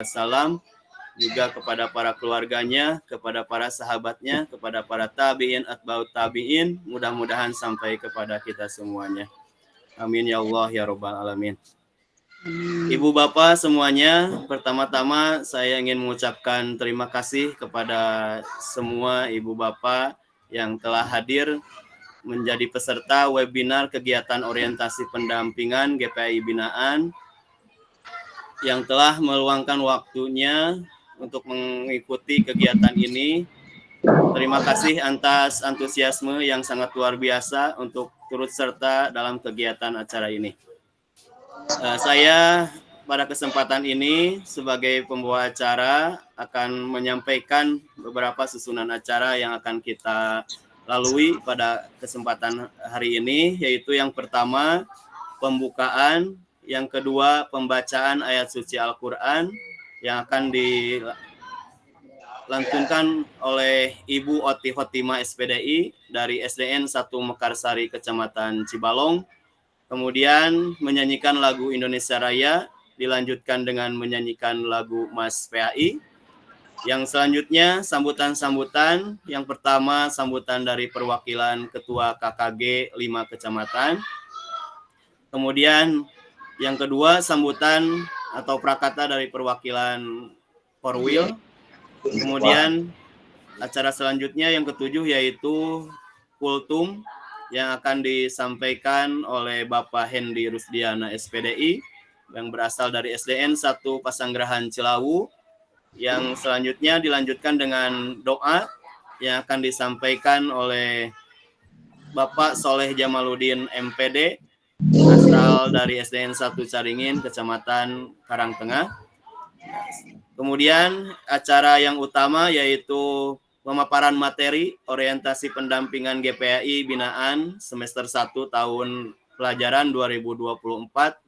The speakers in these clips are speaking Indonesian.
Salam juga kepada para keluarganya, kepada para sahabatnya, kepada para tabi'in, atba'ut tabi'in, mudah-mudahan sampai kepada kita semuanya. Amin ya Allah ya Rabbal Alamin. Ibu bapak semuanya, pertama-tama saya ingin mengucapkan terima kasih kepada semua ibu bapak yang telah hadir menjadi peserta webinar kegiatan orientasi pendampingan GPI Binaan yang telah meluangkan waktunya untuk mengikuti kegiatan ini. Terima kasih atas antusiasme yang sangat luar biasa untuk turut serta dalam kegiatan acara ini. Saya pada kesempatan ini sebagai pembawa acara akan menyampaikan beberapa susunan acara yang akan kita lalui pada kesempatan hari ini, yaitu yang pertama pembukaan, yang kedua pembacaan ayat suci Al-Quran yang akan dilantunkan oleh Ibu Oti Khotimah SPDI dari SDN 1 Mekarsari Kecamatan Cibalong. Kemudian menyanyikan lagu Indonesia Raya, dilanjutkan dengan menyanyikan lagu Mas PAI. Yang selanjutnya sambutan-sambutan. Yang pertama sambutan dari perwakilan Ketua KKG 5 Kecamatan. Kemudian yang kedua sambutan atau prakata dari perwakilan Korwil. Kemudian acara selanjutnya yang ketujuh yaitu Kultum yang akan disampaikan oleh Bapak Hendy Rusdiana SPDI yang berasal dari SDN 1 Pasanggerahan Cilawu. Yang selanjutnya dilanjutkan dengan doa yang akan disampaikan oleh Bapak Soleh Jamaluddin MPD asal dari SDN 1 Caringin, Kecamatan Karangtengah. Kemudian acara yang utama yaitu pemaparan materi orientasi pendampingan GPAI Binaan semester 1 tahun pelajaran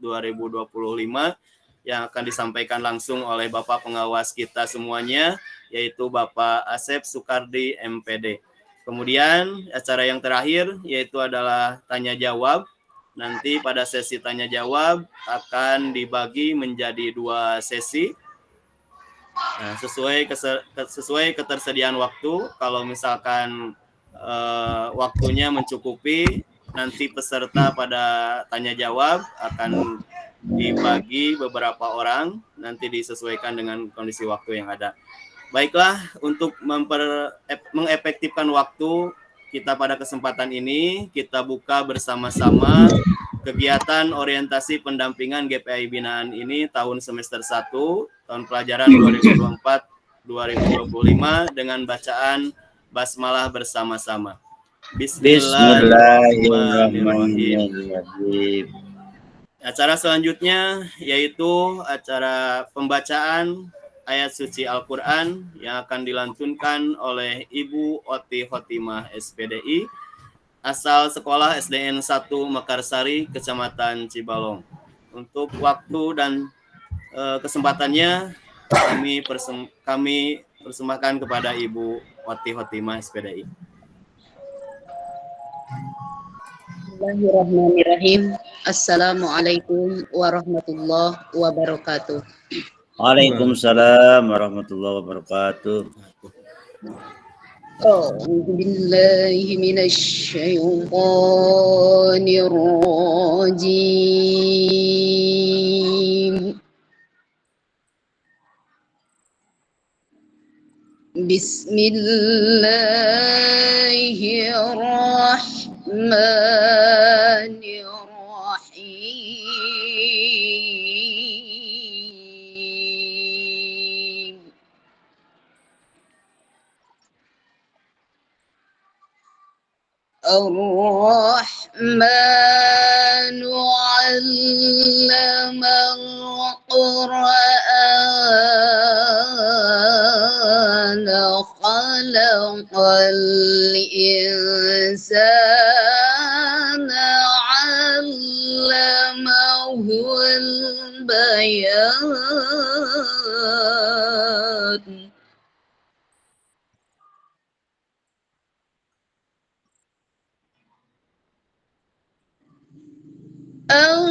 2024-2025 yang akan disampaikan langsung oleh Bapak pengawas kita semuanya, yaitu Bapak Asep Sukardi MPD. Kemudian acara yang terakhir yaitu adalah tanya jawab. Nanti pada sesi tanya jawab akan dibagi menjadi 2 sesi. Nah, sesuai ketersediaan waktu, kalau misalkan waktunya mencukupi, nanti peserta pada tanya jawab akan dibagi beberapa orang, nanti disesuaikan dengan kondisi waktu yang ada. Baiklah, untuk mengefektifkan waktu kita pada kesempatan ini, kita buka bersama-sama kegiatan orientasi pendampingan GPI Binaan ini tahun semester 1, tahun pelajaran 2024-2025 dengan bacaan basmalah bersama-sama. Bismillahirrahmanirrahim. Acara selanjutnya yaitu acara pembacaan ayat suci Al-Quran yang akan dilantunkan oleh Ibu Oti Khotimah SPDI asal sekolah SDN 1 Mekarsari, Kecamatan Cibalong. Untuk waktu dan kesempatannya kami persembahkan kepada Ibu Oti Khotimah SPDI. Bismillahirrahmanirrahim. Assalamualaikum warahmatullahi wabarakatuh. Waalaikumsalam warahmatullahi wabarakatuh. أعوذ بالله من الشيطان الرجيم بسم الله الرحمن الرحيم الرحمن علم القرآن خلق الإنسان علمه البيان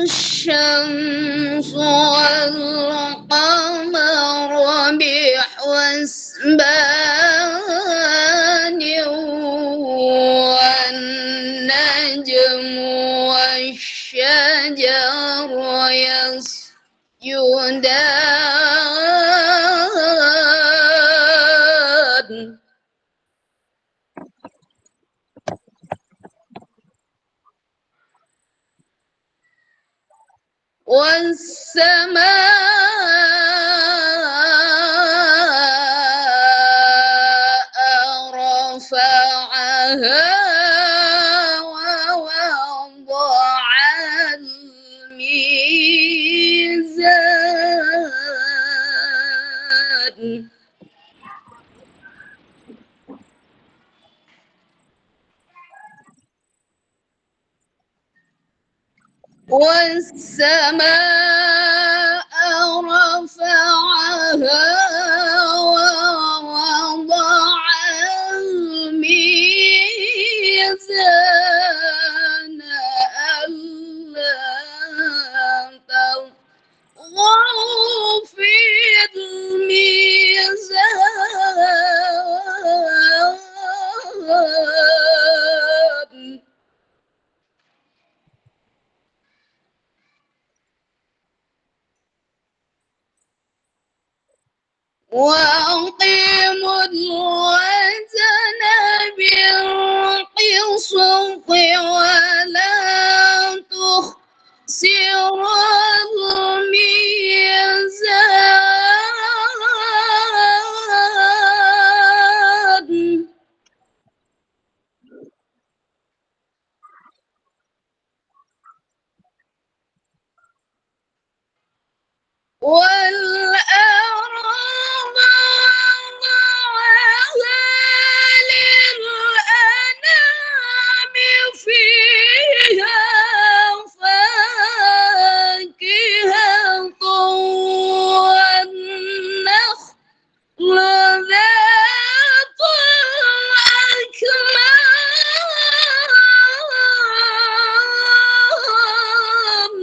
الشمس والقمر بحسبان والنجم والشجر يسجدان والسماء رفعها ووضع الميزان والسماء رفعها ووضع الميزان ألا تطغوا في الميزان وأقيموا الوزن بالقسط ولا تخسروا الميزان والأرض وضعها للأنام فيها فاكهة والنخل ذات الأكمام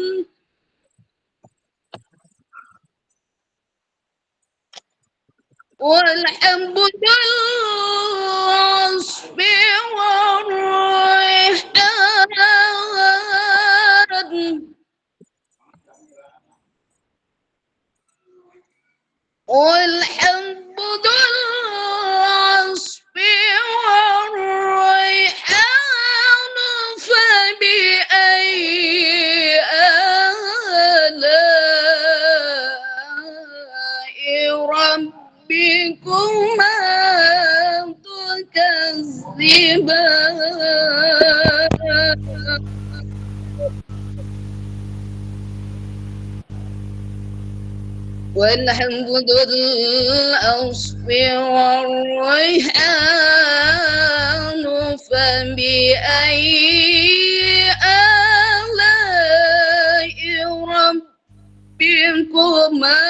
والحب ذو العصف والريحان والحب ذو العصف والريحان فبأي آلاء ربكما تكذبان والحمد ذو العصف والريحان فبأي آلاء ربكما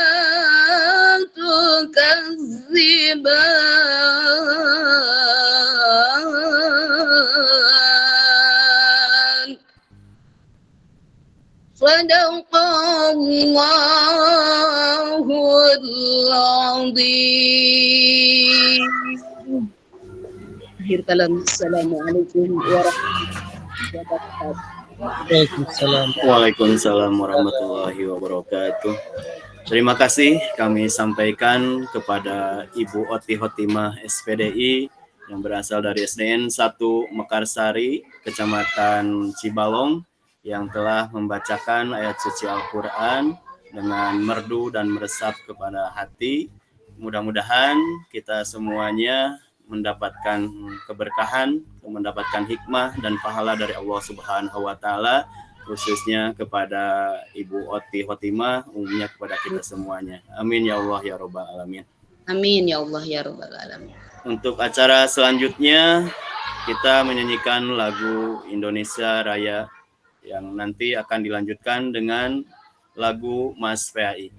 تكذبان صدق الله العظيم. Akhir kalam. Assalamualaikum warahmatullahi wabarakatuh. Waalaikumsalam. Waalaikumsalam warahmatullahi wabarakatuh. Terima kasih kami sampaikan kepada Ibu Oti Hotimah SPDI yang berasal dari SDN 1 Mekarsari, Kecamatan Cibalong, yang telah membacakan ayat suci Al-Quran dengan merdu dan meresap kepada hati. Mudah-mudahan kita semuanya mendapatkan keberkahan, mendapatkan hikmah dan pahala dari Allah Subhanahu wa Ta'ala, khususnya kepada Ibu Oti Hotimah, umumnya kepada kita semuanya. Amin ya Allah ya Rabbal Alamin. Amin ya Allah ya Rabbal Alamin. Untuk acara selanjutnya kita menyanyikan lagu Indonesia Raya yang nanti akan dilanjutkan dengan lagu Mas PAI.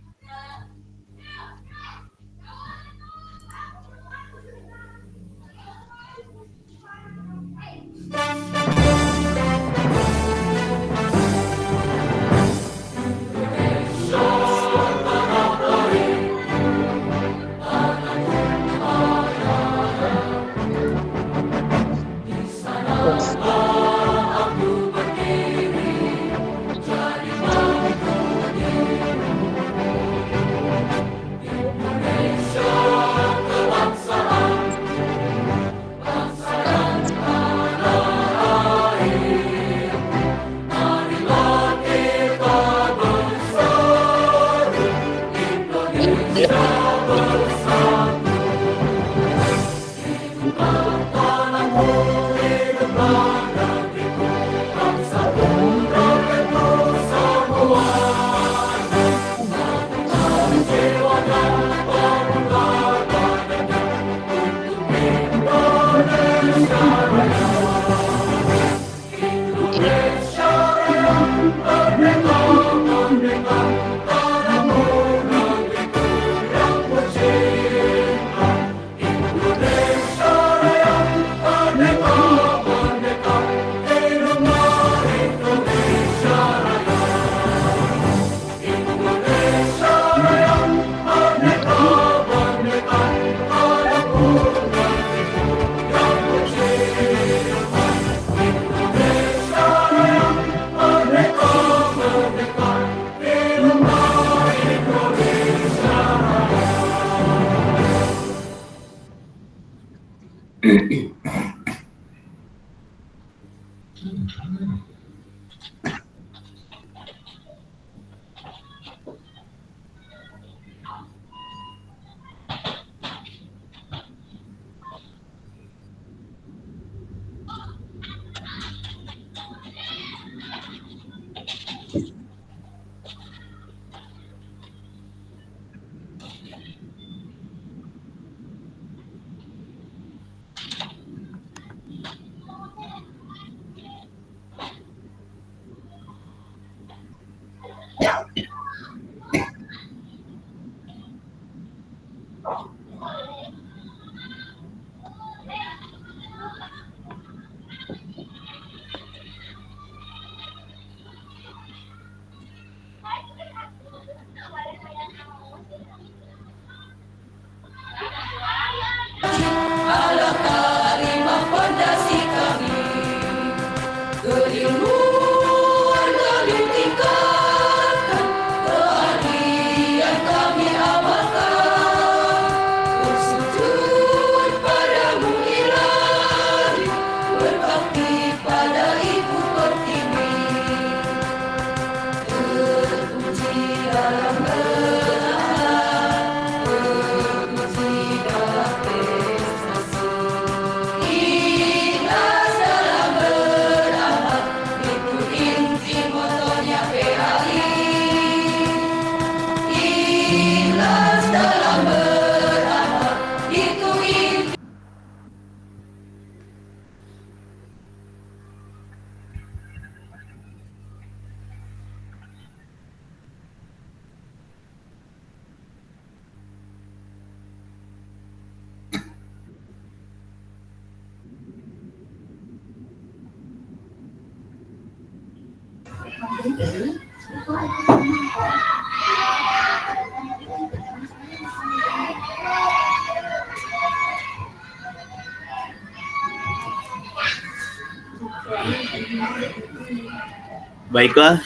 Baiklah,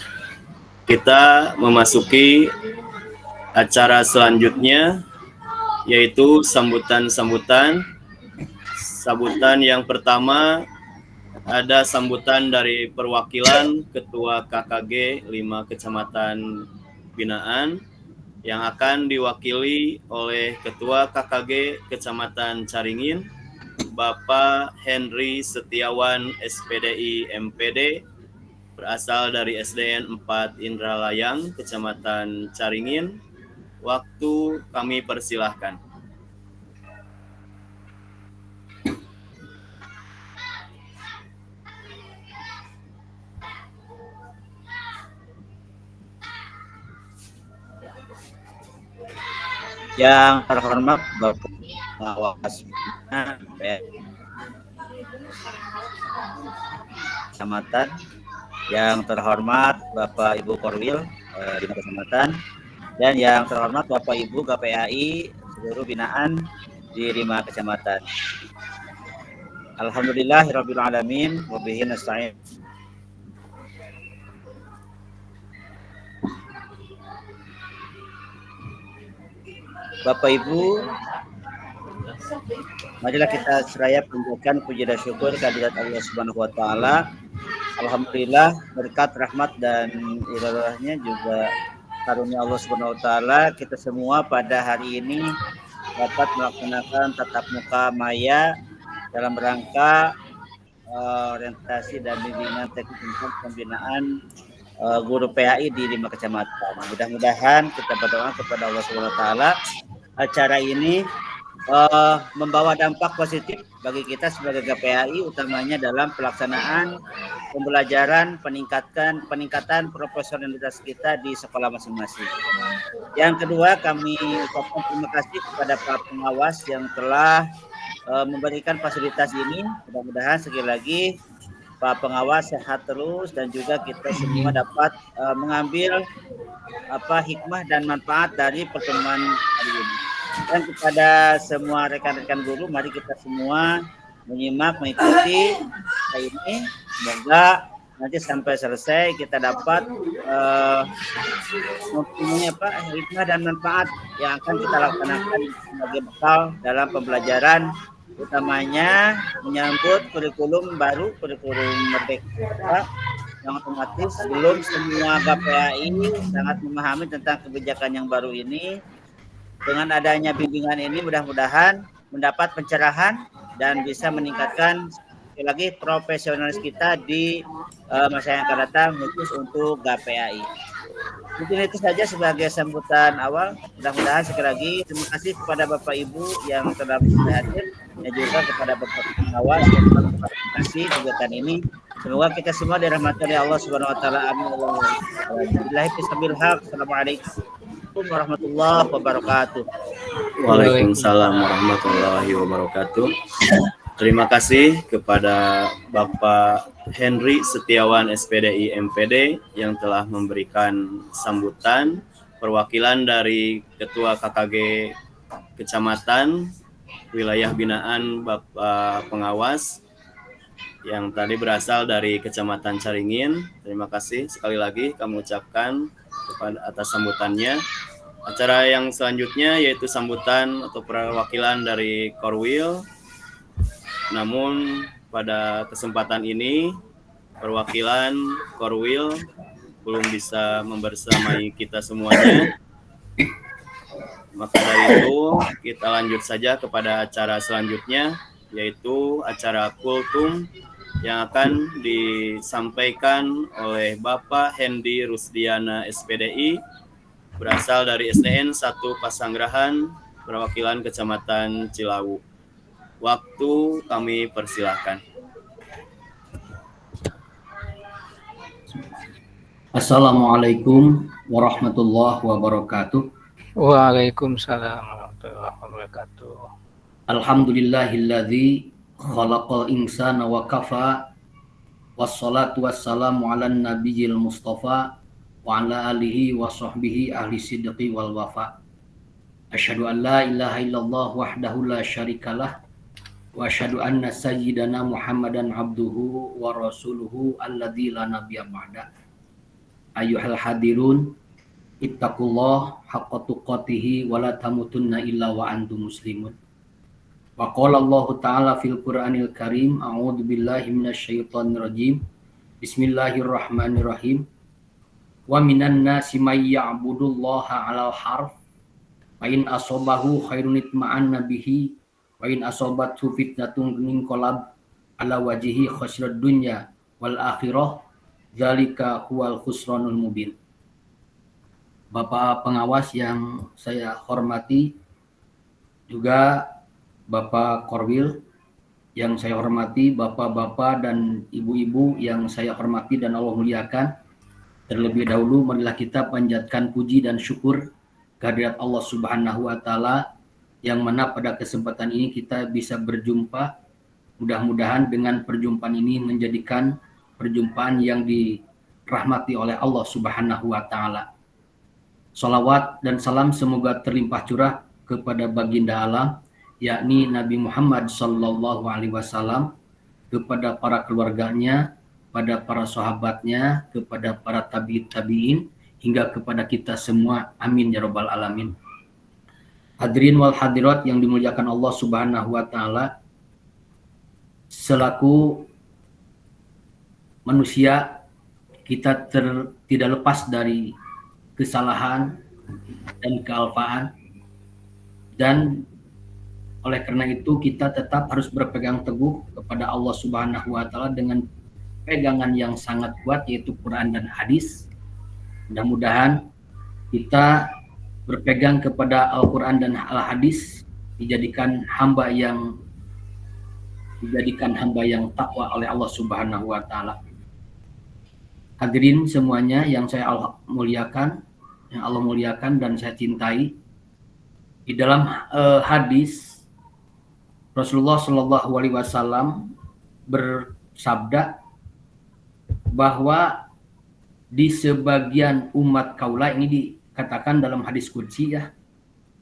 kita memasuki acara selanjutnya, yaitu sambutan-sambutan. Sambutan yang pertama ada sambutan dari perwakilan Ketua KKG 5 Kecamatan Binaan yang akan diwakili oleh Ketua KKG Kecamatan Caringin, Bapak Henry Setiawan SPDI MPD, berasal dari SDN 4 Indralayang, Kecamatan Caringin. Waktu kami persilahkan. Yang terhormat Bapak Pengawas Kecamatan, yang terhormat Bapak Ibu Korwil di Kecamatan, dan yang terhormat Bapak Ibu KPAI seluruh binaan di 5 kecamatan. Alhamdulillahirabbil alamin wa bihi nasta'in. Bapak Ibu, marilah kita seraya panjatkan puji dan syukur kehadirat Allah Subhanahu wa taala. Alhamdulillah berkat rahmat dan iradahnya juga karunia Allah Subhanahu wa taala kita semua pada hari ini dapat melaksanakan tatap muka maya dalam rangka orientasi dan bimbingan teknik tentang pembinaan guru PAI di 5 kecamatan. Mudah-mudahan kita berdoa kepada Allah Subhanahu wa taala acara ini membawa dampak positif bagi kita sebagai GPAI, utamanya dalam pelaksanaan pembelajaran, peningkatan profesionalitas kita di sekolah masing-masing. Yang kedua, kami ucapkan terima kasih kepada para pengawas yang telah memberikan fasilitas ini. Mudah-mudahan sekali lagi Pak Pengawas sehat terus dan juga kita semua dapat mengambil hikmah dan manfaat dari pertemuan kali ini. Dan kepada semua rekan-rekan guru, mari kita semua menyimak, mengikuti ini. Semoga nanti sampai selesai kita dapat mempunyai hikmah dan manfaat yang akan kita laksanakan sebagai bekal dalam pembelajaran, utamanya menyambut kurikulum baru, kurikulum merdeka, yang otomatis belum semua GPAI sangat memahami tentang kebijakan yang baru ini. Dengan adanya bimbingan ini mudah-mudahan mendapat pencerahan dan bisa meningkatkan sekali lagi profesionalis kita di masa yang akan datang khusus untuk GPAI. Mungkin itu saja sebagai sambutan awal. Mudah-mudahan sekali lagi terima kasih kepada Bapak Ibu yang telah hadir dan juga kepada Bapak pengawas yang telah memfasilitasi kegiatan ini. Semoga kita semua dirahmati oleh Allah Subhanahu wa taala. Amin. Assalamualaikum warahmatullahi wabarakatuh. Waalaikumsalam warahmatullahi wabarakatuh. Terima kasih kepada Bapak Henry Setiawan SPDI MPD yang telah memberikan sambutan, perwakilan dari Ketua KKG Kecamatan Wilayah Binaan Bapak Pengawas yang tadi berasal dari Kecamatan Caringin. Terima kasih sekali lagi kami ucapkan kepada atas sambutannya. Acara yang selanjutnya yaitu sambutan atau perwakilan dari Korwil. Namun pada kesempatan ini perwakilan Korwil belum bisa membersamai kita semuanya. Maka dari itu kita lanjut saja kepada acara selanjutnya, yaitu acara Kultum yang akan disampaikan oleh Bapak Hendy Rusdiana SPDI berasal dari SDN 1 Pasanggerahan, perwakilan Kecamatan Cilawu. Waktu kami persilahkan. Assalamualaikum warahmatullahi wabarakatuh. Waalaikumsalam warahmatullahi wabarakatuh. Alhamdulillahilladzi khalaqal insana wa kafa. Wassalatu wassalamu ala nabiyil mustafa wa ala alihi wa sahbihi ahli sidqi wal wafa. Asyhadu an la ilaha illallah wahdahu la syarikalah wa asyhadu anna sayyidana Muhammadan abduhu wa rasuluhu alladzi la nabiyya ba'da. Ayyuhal hadirun, ittaqullah haqqa tuqatihi wa la tamutunna illa wa antum muslimun. Wa qala Allah ta'ala fil Qur'anil Karim, a'udzu billahi minasyaitonir rajim. Bismillahirrahmanirrahim. Wa minan nasi may ya'budullaha 'alal harf wa in asabahu khairun itma'anna bihi wa in asabathu fitnatun inqalab ala wajhihi khasirad dunya wal akhirah dzalika huwal khusranul mubin. Bapak pengawas yang saya hormati, juga Bapak Korwil yang saya hormati, bapak-bapak dan ibu-ibu yang saya hormati dan Allah muliakan. Terlebih dahulu marilah kita panjatkan puji dan syukur kehadirat Allah Subhanahu wa taala yang mana pada kesempatan ini kita bisa berjumpa. Mudah-mudahan dengan perjumpaan ini menjadikan perjumpaan yang dirahmati oleh Allah Subhanahu wa taala. Salawat dan salam semoga terlimpah curah kepada baginda alam, yakni Nabi Muhammad sallallahu alaihi wasallam, kepada para keluarganya, pada para sahabatnya, kepada para tabi'in, hingga kepada kita semua. Amin ya rabbal alamin. Hadirin wal hadirat yang dimuliakan Allah Subhanahu wa taala, selaku manusia kita tidak lepas dari kesalahan dan kealpaan, dan oleh karena itu kita tetap harus berpegang teguh kepada Allah Subhanahu wa taala dengan pegangan yang sangat kuat, yaitu Quran dan hadis. Mudah-mudahan kita berpegang kepada Al-Quran dan Al-Hadis, dijadikan hamba yang takwa oleh Allah Subhanahu wa taala. Hadirin semuanya yang saya muliakan, yang Allah muliakan dan saya cintai, di dalam hadis Rasulullah Shallallahu alaihi wasallam bersabda bahwa di sebagian umat kaula, ini dikatakan dalam hadis qudsi ya,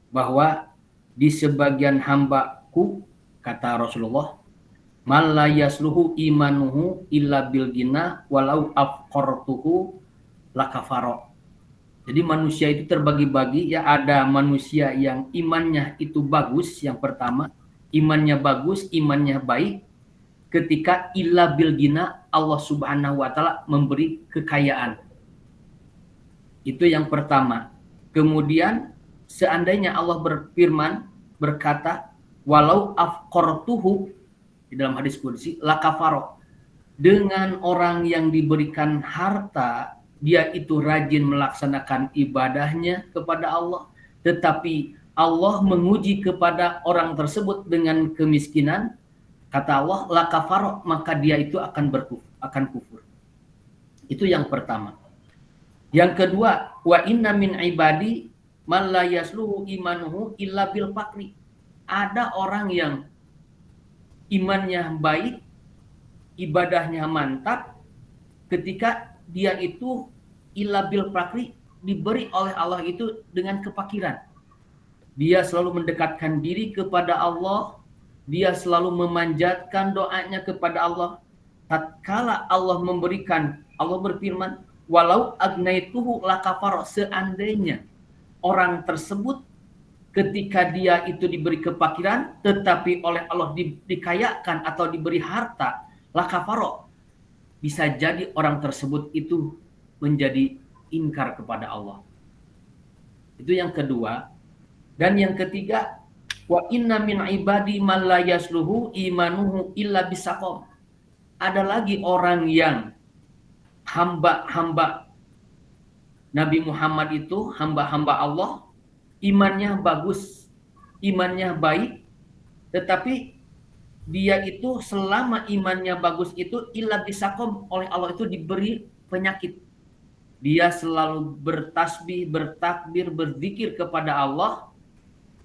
bahwa di sebagian hambaku, kata Rasulullah, man la yasluhu imanuhu illa bil gina walau afqartuhu lakafaro. Jadi manusia itu terbagi-bagi ya, ada manusia yang imannya itu bagus, yang pertama imannya bagus, imannya baik ketika illa bil gina, Allah Subhanahu wa taala memberi kekayaan. Itu yang pertama. Kemudian seandainya Allah berfirman, berkata, walau afqartuhu, di dalam hadis qudsi, lakafaro. Dengan orang yang diberikan harta, dia itu rajin melaksanakan ibadahnya kepada Allah, tetapi Allah menguji kepada orang tersebut dengan kemiskinan, kata Allah, lakafaro, maka dia itu akan kufur. Itu yang pertama. Yang kedua, wa inna min ibadi man la yasluhu imanuhu illa bil fakri. Ada orang yang imannya baik, ibadahnya mantap, ketika dia itu illa bil fakri, diberi oleh Allah itu dengan kefakiran. Dia selalu mendekatkan diri kepada Allah, dia selalu memanjatkan doanya kepada Allah. Tatkala Allah memberikan, Allah berfirman, walau agnaituhu lakafaro, seandainya orang tersebut ketika dia itu diberi kefakiran tetapi oleh Allah dikayakan atau diberi harta, lakafaro, bisa jadi orang tersebut itu menjadi ingkar kepada Allah. Itu yang kedua. Dan yang ketiga, wa inna min ibadi man la yasluhu imanuhu illa bisaqom. Ada lagi orang yang hamba-hamba Nabi Muhammad itu, hamba-hamba Allah, imannya bagus, imannya baik, tetapi dia itu selama imannya bagus itu illa bisaqom, oleh Allah itu diberi penyakit. Dia selalu bertasbih, bertakbir, berzikir kepada Allah,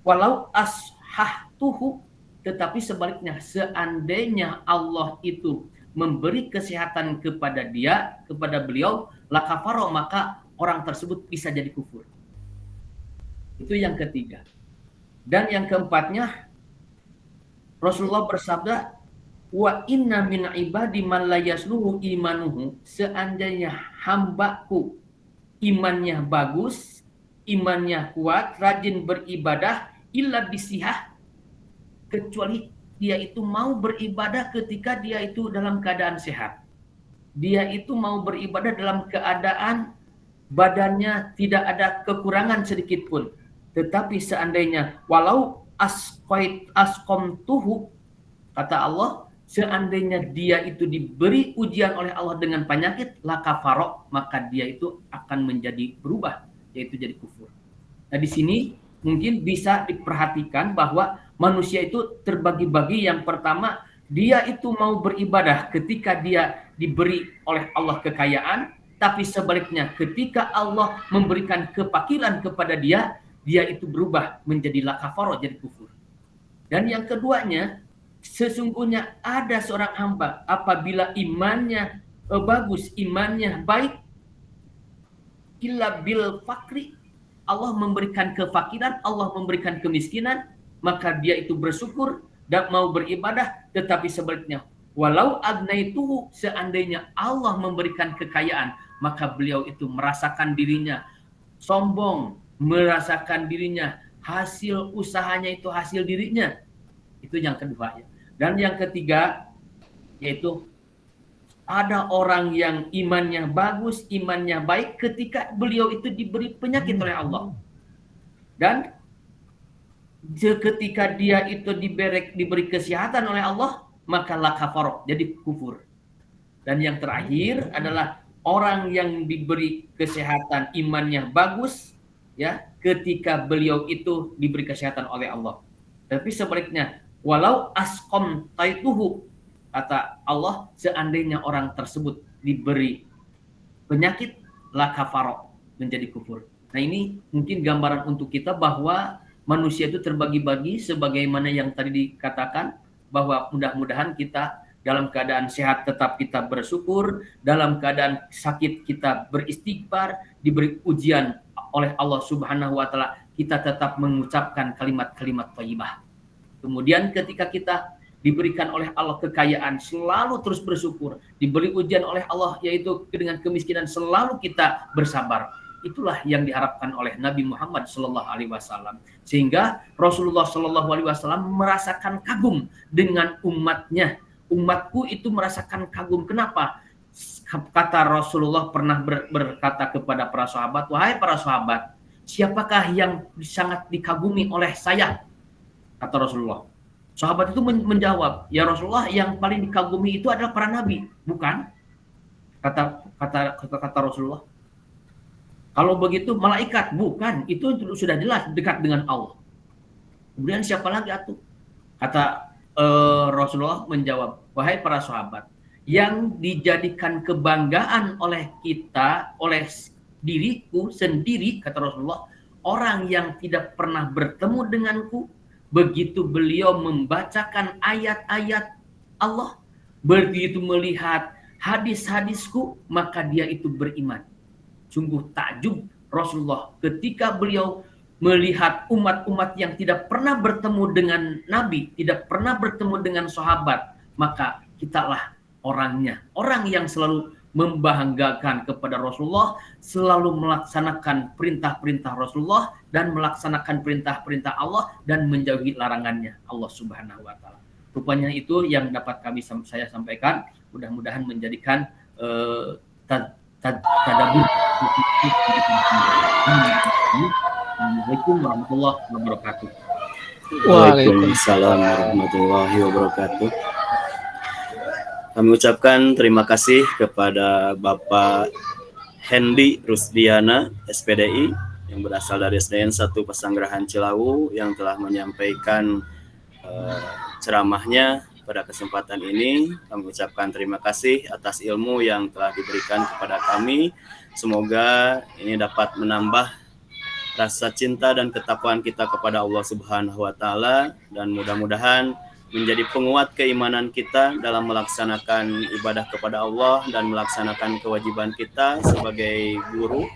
walau ashahtuhu, tetapi sebaliknya, seandainya Allah itu memberi kesehatan kepada dia, kepada beliau, lakafaro, maka orang tersebut bisa jadi kufur. Itu yang ketiga. Dan yang keempatnya, Rasulullah bersabda, wa inna min ibadi man la yasluhu imanuhu, seandainya hambaku imannya bagus, imannya kuat, rajin beribadah, illa bisihah, kecuali dia itu mau beribadah ketika dia itu dalam keadaan sehat. Dia itu mau beribadah dalam keadaan badannya tidak ada kekurangan sedikit pun. Tetapi seandainya walau asqamtuhu, kata Allah, seandainya dia itu diberi ujian oleh Allah dengan penyakit, lakafaro, maka dia itu akan menjadi berubah, yaitu jadi kufur. Nah, di sini mungkin bisa diperhatikan bahwa manusia itu terbagi-bagi. Yang pertama, dia itu mau beribadah ketika dia diberi oleh Allah kekayaan, tapi sebaliknya ketika Allah memberikan kefakiran kepada dia, dia itu berubah menjadi lakafaro, jadi kufur. Dan yang keduanya, sesungguhnya ada seorang hamba apabila imannya bagus, imannya baik, illa bil fakri, Allah memberikan kefakiran, Allah memberikan kemiskinan, maka dia itu bersyukur dan mau beribadah. Tetapi sebaliknya, walau agnaituhu, seandainya Allah memberikan kekayaan, maka beliau itu merasakan dirinya sombong, merasakan dirinya hasil usahanya itu hasil dirinya. Itu yang kedua ya. Dan yang ketiga, yaitu ada orang yang imannya bagus, imannya baik ketika beliau itu diberi penyakit oleh Allah. Dan ketika dia itu diberi kesehatan oleh Allah, maka la kafaro, jadi kufur. Dan yang terakhir adalah orang yang diberi kesehatan imannya bagus, ya, ketika beliau itu diberi kesehatan oleh Allah. Tapi sebaliknya, walau asqom taituhu, kata Allah, seandainya orang tersebut diberi penyakit, la kafaro, menjadi kufur. Nah, ini mungkin gambaran untuk kita bahwa manusia itu terbagi-bagi sebagaimana yang tadi dikatakan, bahwa mudah-mudahan kita dalam keadaan sehat tetap kita bersyukur, dalam keadaan sakit kita beristighfar, diberi ujian oleh Allah Subhanahu wa taala, kita tetap mengucapkan kalimat-kalimat thayyibah. Kemudian ketika kita diberikan oleh Allah kekayaan, selalu terus bersyukur. Diberi ujian oleh Allah yaitu dengan kemiskinan, selalu kita bersabar. Itulah yang diharapkan oleh Nabi Muhammad sallallahu alaihi wasallam. Sehingga Rasulullah sallallahu alaihi wasallam merasakan kagum dengan umatnya. Umatku itu merasakan kagum. Kenapa? Kata Rasulullah pernah berkata kepada para sahabat, wahai para sahabat, siapakah yang sangat dikagumi oleh saya? Kata Rasulullah. Sahabat itu menjawab, ya Rasulullah, yang paling dikagumi itu adalah para nabi, bukan? Kata Rasulullah. Kalau begitu malaikat, bukan? Itu sudah jelas dekat dengan Allah. Kemudian siapa lagi atuh? Kata Rasulullah menjawab, wahai para sahabat, yang dijadikan kebanggaan oleh kita, oleh diriku sendiri, kata Rasulullah, orang yang tidak pernah bertemu denganku, begitu beliau membacakan ayat-ayat Allah, begitu melihat hadis-hadisku, maka dia itu beriman. Sungguh takjub Rasulullah ketika beliau melihat umat-umat yang tidak pernah bertemu dengan Nabi, tidak pernah bertemu dengan sahabat, maka kitalah orangnya. Orang yang selalu membanggakan kepada Rasulullah, selalu melaksanakan perintah-perintah Rasulullah dan melaksanakan perintah-perintah Allah dan menjauhi larangannya Allah Subhanahu wa taala. Rupanya itu yang dapat saya sampaikan, mudah-mudahan menjadikan tadabbur. Assalamualaikum warahmatullahi wabarakatuh. Waalaikumsalam warahmatullahi wabarakatuh. Kami ucapkan terima kasih kepada Bapak Hendy Rusdiana, SPDI, yang berasal dari SDN 1 Pesanggerahan Cilawu, yang telah menyampaikan ceramahnya pada kesempatan ini. Kami ucapkan terima kasih atas ilmu yang telah diberikan kepada kami. Semoga ini dapat menambah rasa cinta dan ketakwaan kita kepada Allah Subhanahu wa taala, dan mudah-mudahan menjadi penguat keimanan kita dalam melaksanakan ibadah kepada Allah dan melaksanakan kewajiban kita sebagai guru,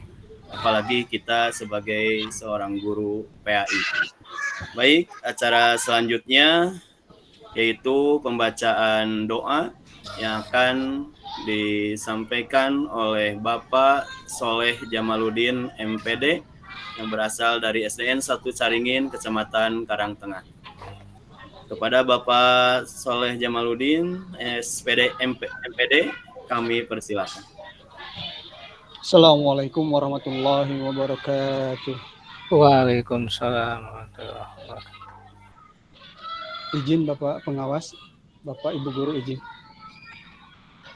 apalagi kita sebagai seorang guru PAI. Baik, acara selanjutnya yaitu pembacaan doa yang akan disampaikan oleh Bapak Soleh Jamaluddin MPD yang berasal dari SDN 1 Caringin, Kecamatan Karangtengah. Kepada Bapak Soleh Jamaluddin, SPD MPD, kami persilakan. Assalamualaikum warahmatullahi wabarakatuh. Waalaikumsalam warahmatullahi wabarakatuh. Izin Bapak pengawas, Bapak Ibu guru izin.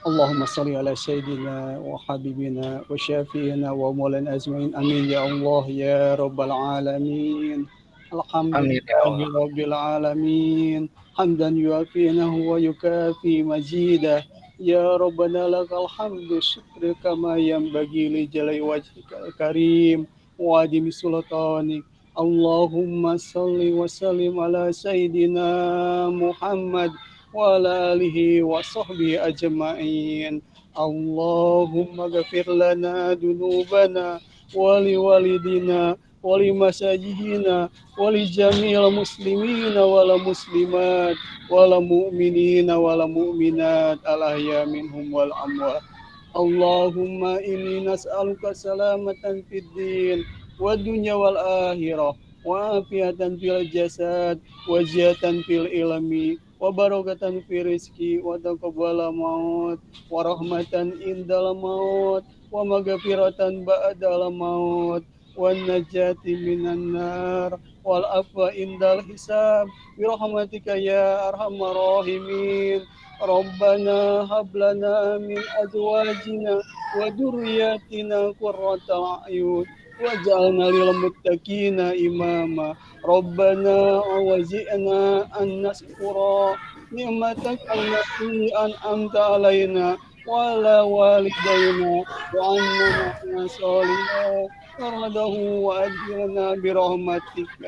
Allahumma salli ala sayyidina wa habibina wa syafi'ina wa maulana azmain. Amin ya Allah ya rabbal alamin. Alhamdulillahi rabbil alamin. Hamdan yuafi'nahu wa yukafi majidah. Ya Rabbana lakal hamdu syukri kama yanbaghi li jalali wajhikal karim wa adimi sultanik. Allahumma salli wa sallim ala sayyidina Muhammad wa ala alihi wa sahbihi ajma'in. Allahumma ghafir lana dunubana wa li walidina wa li masajihina wa li jami'il muslimina wal muslimat wal mu'minina wal mu'minat al ahya minhum wal amwat. Allahumma inni nas'aluka salamatan fid din wa dunya wal akhirah wa afiatan fil jasad wa ziyatan fil ilmi وبركة في رزقي وتقبل موت ورحمة عند الموت ومغفرة بعد الموت والنجاة من النار والعفو عند الحساب برحمتك يا أرحم الراحمين. ربنا هب لنا من أزواجنا وذرياتنا قرة أعين واجعلنا للمتقين إماما. ربنا وزئنا أن نشكر نعمتك التي أنعمت علينا وعلى والدينا وعنا معنا صالحا فرده وأجرنا برحمتك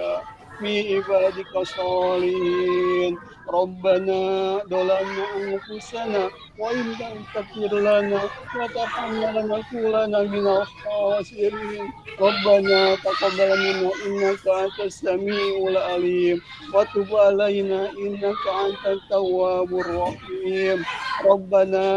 في عبادك الصالحين. ربنا ظلمنا أنفسنا وإن لم تغفر لنا وترحمنا لنكونن من الخاسرين. ربنا تقبل منا إنك أنت السميع العليم وتب علينا إنك أنت التواب الرحيم. ربنا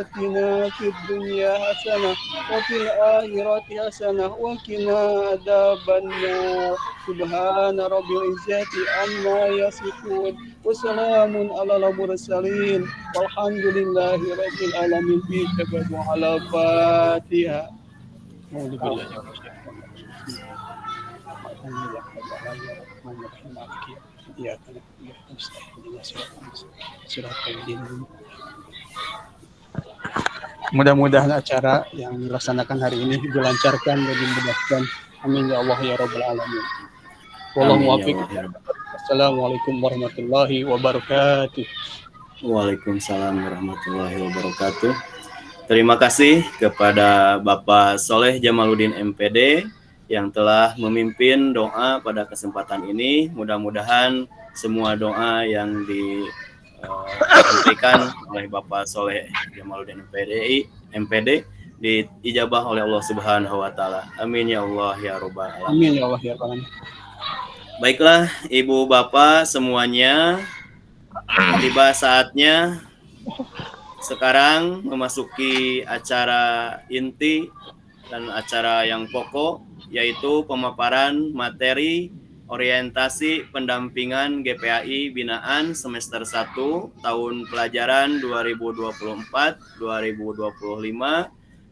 آتنا في الدنيا حسنة وفي الآخرة حسنة وقنا عذاب النار. سبحان رب العزة عما يصفون وسلام على المرسلين والحمد لله رب العالمين. في كتاب على الفاتحة. أعوذ بالله من الشيطان الرجيم. Mudah-mudahan acara yang dilaksanakan hari ini dilancarkan dan dimudahkan. Amin ya Allah ya Rabbal Alamin. Wallahu muwaffiq. Assalamualaikum warahmatullahi wabarakatuh. Waalaikumsalam warahmatullahi wabarakatuh. Terima kasih kepada Bapak Soleh Jamaluddin MPD yang telah memimpin doa pada kesempatan ini. Mudah-mudahan semua doa yang disampaikan oleh Bapak Soleh Jamaluddin MPD diijabah oleh Allah Subhanahu wa taala. Amin ya Allah ya rabbal alamin. Amin ya Allah ya Rabbal Alamin. Baiklah, Ibu Bapak semuanya, tiba saatnya sekarang memasuki acara inti dan acara yang pokok, yaitu pemaparan materi orientasi pendampingan GPAI binaan semester 1 tahun pelajaran 2024-2025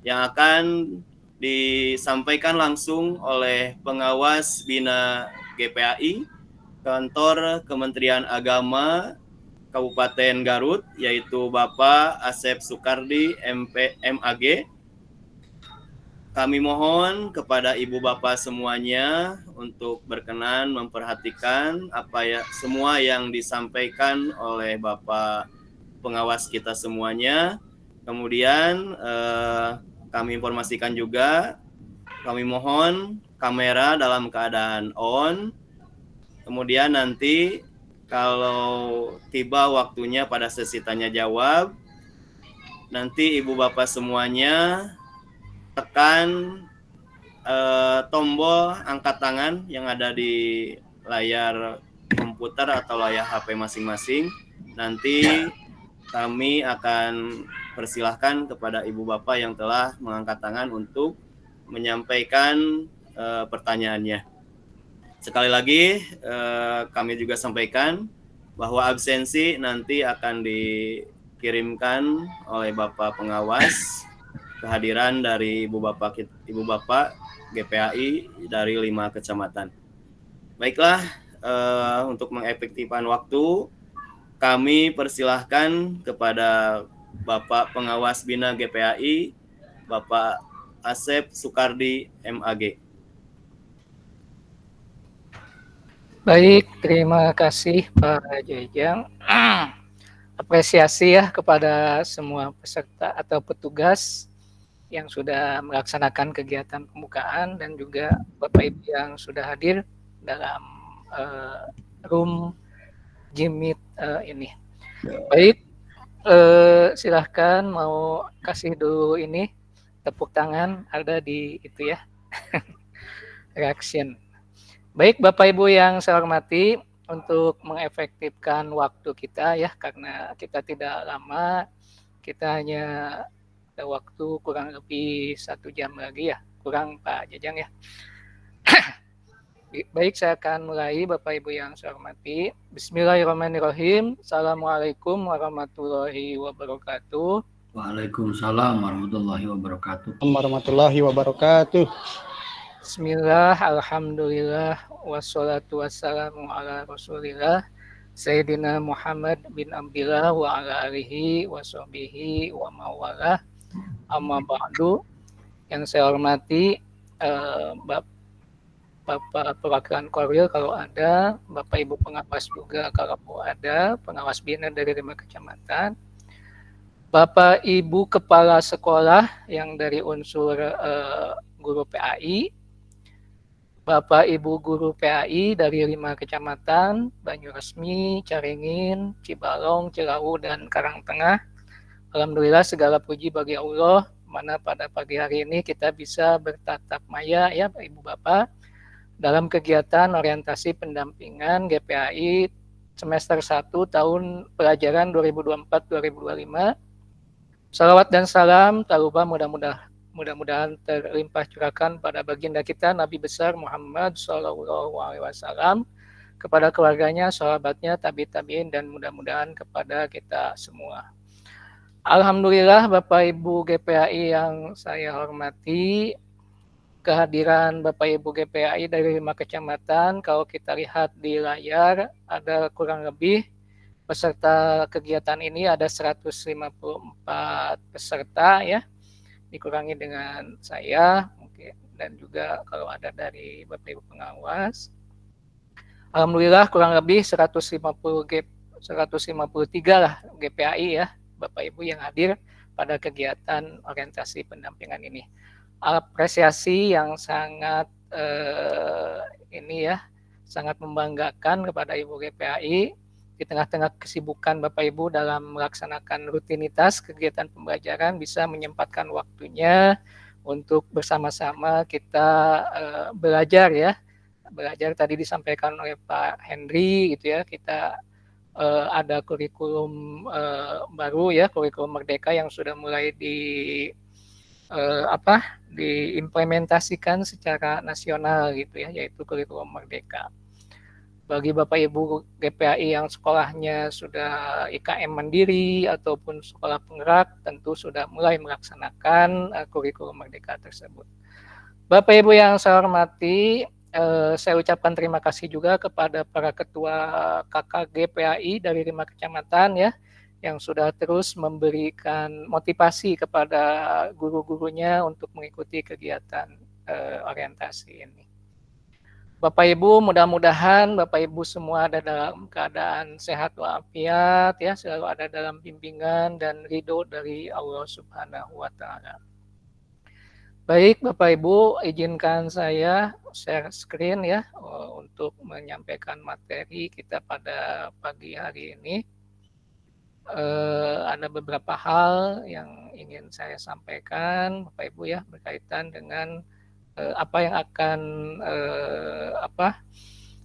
yang akan disampaikan langsung oleh pengawas Bina GPAI Kantor Kementerian Agama Kabupaten Garut, yaitu Bapak Asep Sukardi MAG. Kami mohon kepada ibu bapak semuanya untuk berkenan memperhatikan semua yang disampaikan oleh Bapak pengawas kita semuanya. Kemudian kami informasikan juga, kami mohon kamera dalam keadaan on. Kemudian nanti kalau tiba waktunya pada sesi tanya jawab, nanti ibu bapak semuanya tekan tombol angkat tangan yang ada di layar komputer atau layar HP masing-masing. Nanti kami akan persilahkan kepada ibu bapak yang telah mengangkat tangan untuk menyampaikan pertanyaannya. Sekali lagi kami juga sampaikan bahwa absensi nanti akan dikirimkan oleh Bapak pengawas kehadiran dari ibu bapak GPAI dari 5 kecamatan. Baiklah, untuk mengefektifkan waktu, kami persilahkan kepada Bapak pengawas Bina GPAI, Bapak Asep Sukardi MAG. Baik, terima kasih Pak Jajang. Apresiasi ya kepada semua peserta atau petugas yang sudah melaksanakan kegiatan pembukaan dan juga Bapak Ibu yang sudah hadir dalam room Jimit ini. Baik, silahkan mau kasih dulu ini tepuk tangan ada di itu ya. Reaction. Baik Bapak Ibu yang saya hormati, untuk mengefektifkan waktu kita ya, karena kita tidak lama, kita hanya ada waktu kurang lebih 1 jam lagi ya, kurang Pak Jajang ya. Baik, saya akan mulai Bapak Ibu yang saya hormati. Bismillahirrahmanirrahim. Assalamualaikum warahmatullahi wabarakatuh. Waalaikumsalam warahmatullahi wabarakatuh. Warahmatullahi wabarakatuh. Bismillah, alhamdulillah, wassalatu wassalamu ala rasulillah, Sayyidina Muhammad bin Abdillah wa ala alihi wa sahbihi wa mawalah, amma ba'du. Yang saya hormati Bapak Perwakilan Korwil kalau ada, Bapak Ibu pengawas juga kalau ada, pengawas bina dari 5 kecamatan, Bapak Ibu kepala sekolah yang dari unsur guru PAI, Bapak Ibu guru PAI dari 5 kecamatan, Banyuresmi, Caringin, Cibalong, Cilawu, dan Karangtengah. Alhamdulillah segala puji bagi Allah, mana pada pagi hari ini kita bisa bertatap maya ya Ibu Bapak, dalam kegiatan orientasi pendampingan GPAI semester 1 tahun pelajaran 2024-2025. Salawat dan salam tak lupa mudah-mudahan terlimpah curahkan pada baginda kita Nabi besar Muhammad SAW, kepada keluarganya, sahabatnya, tabi'in, dan mudah-mudahan kepada kita semua. Alhamdulillah Bapak Ibu GPAI yang saya hormati, kehadiran Bapak Ibu GPAI dari 5 kecamatan, kalau kita lihat di layar ada kurang lebih peserta kegiatan ini ada 154 peserta ya, dikurangi dengan saya mungkin, dan juga kalau ada dari Bapak Ibu pengawas. Alhamdulillah kurang lebih 153 lah GPAI ya Bapak Ibu yang hadir pada kegiatan orientasi pendampingan ini. Apresiasi yang sangat sangat membanggakan kepada Ibu GPAI di tengah-tengah kesibukan Bapak Ibu dalam melaksanakan rutinitas kegiatan pembelajaran bisa menyempatkan waktunya untuk bersama-sama kita belajar ya. Belajar tadi disampaikan oleh Pak Henry gitu ya, kita ada kurikulum baru ya, kurikulum Merdeka yang sudah mulai diimplementasikan secara nasional gitu ya, yaitu kurikulum Merdeka. Bagi Bapak Ibu GPAI yang sekolahnya sudah IKM mandiri ataupun sekolah penggerak, tentu sudah mulai melaksanakan kurikulum Merdeka tersebut. Bapak Ibu yang saya hormati, saya ucapkan terima kasih juga kepada para ketua KK GPAI dari 5 kecamatan ya, yang sudah terus memberikan motivasi kepada guru-gurunya untuk mengikuti kegiatan orientasi ini. Bapak Ibu, mudah-mudahan Bapak Ibu semua ada dalam keadaan sehat walafiat ya, selalu ada dalam bimbingan dan ridho dari Allah Subhanahu wa Ta'ala. Baik Bapak Ibu, izinkan saya share screen ya untuk menyampaikan materi kita pada pagi hari ini. Ada beberapa hal yang ingin saya sampaikan Bapak Ibu ya, berkaitan dengan apa yang akan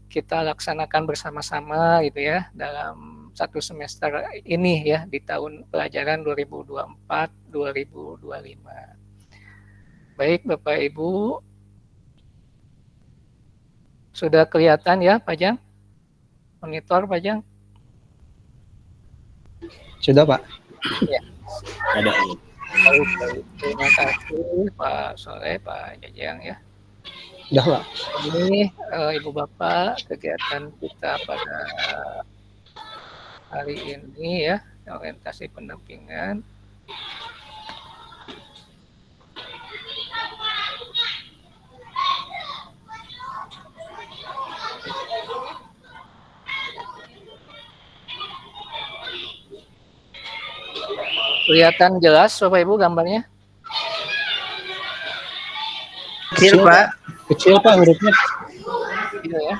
kita laksanakan bersama-sama gitu ya dalam 1 semester ini ya di tahun pelajaran 2024-2025. Baik Bapak Ibu, sudah kelihatan ya Pak Jang? Monitor Pak Jang? Sudah Pak? Ya. Ada. Terima kasih Pak Soleh, Pak Jajang ya. Sudah Pak. Ini Ibu Bapak, kegiatan kita pada hari ini ya, orientasi pendampingan. Kelihatan jelas Bapak Ibu gambarnya? Kecil Pak. Kecil Pak hurufnya. Gitu ya.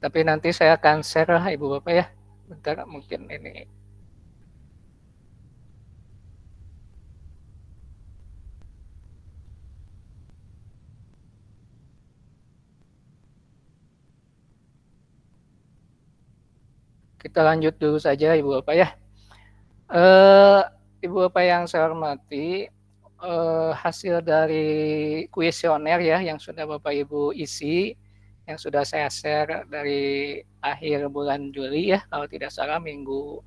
Tapi nanti saya akan share lah Ibu Bapak ya. Bentar mungkin ini. Kita lanjut dulu saja Ibu Bapak ya. Ibu Bapak yang saya hormati, hasil dari kuesioner ya yang sudah Bapak Ibu isi, yang sudah saya share dari akhir bulan Juli ya, kalau tidak salah minggu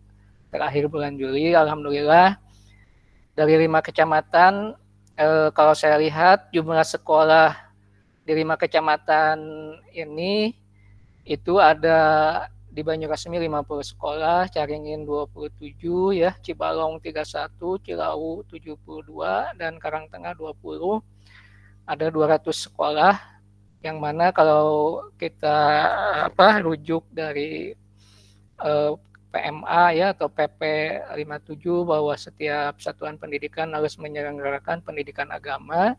terakhir bulan Juli, alhamdulillah dari 5 kecamatan, kalau saya lihat jumlah sekolah di 5 kecamatan ini itu ada di Banyuresmi 50 sekolah, Caringin 27 ya, Cibalong 31, Cilawu 72 dan Karangtengah 20. Ada 200 sekolah yang mana kalau kita rujuk dari PMA ya atau PP 57 bahwa setiap satuan pendidikan harus menyelenggarakan pendidikan agama.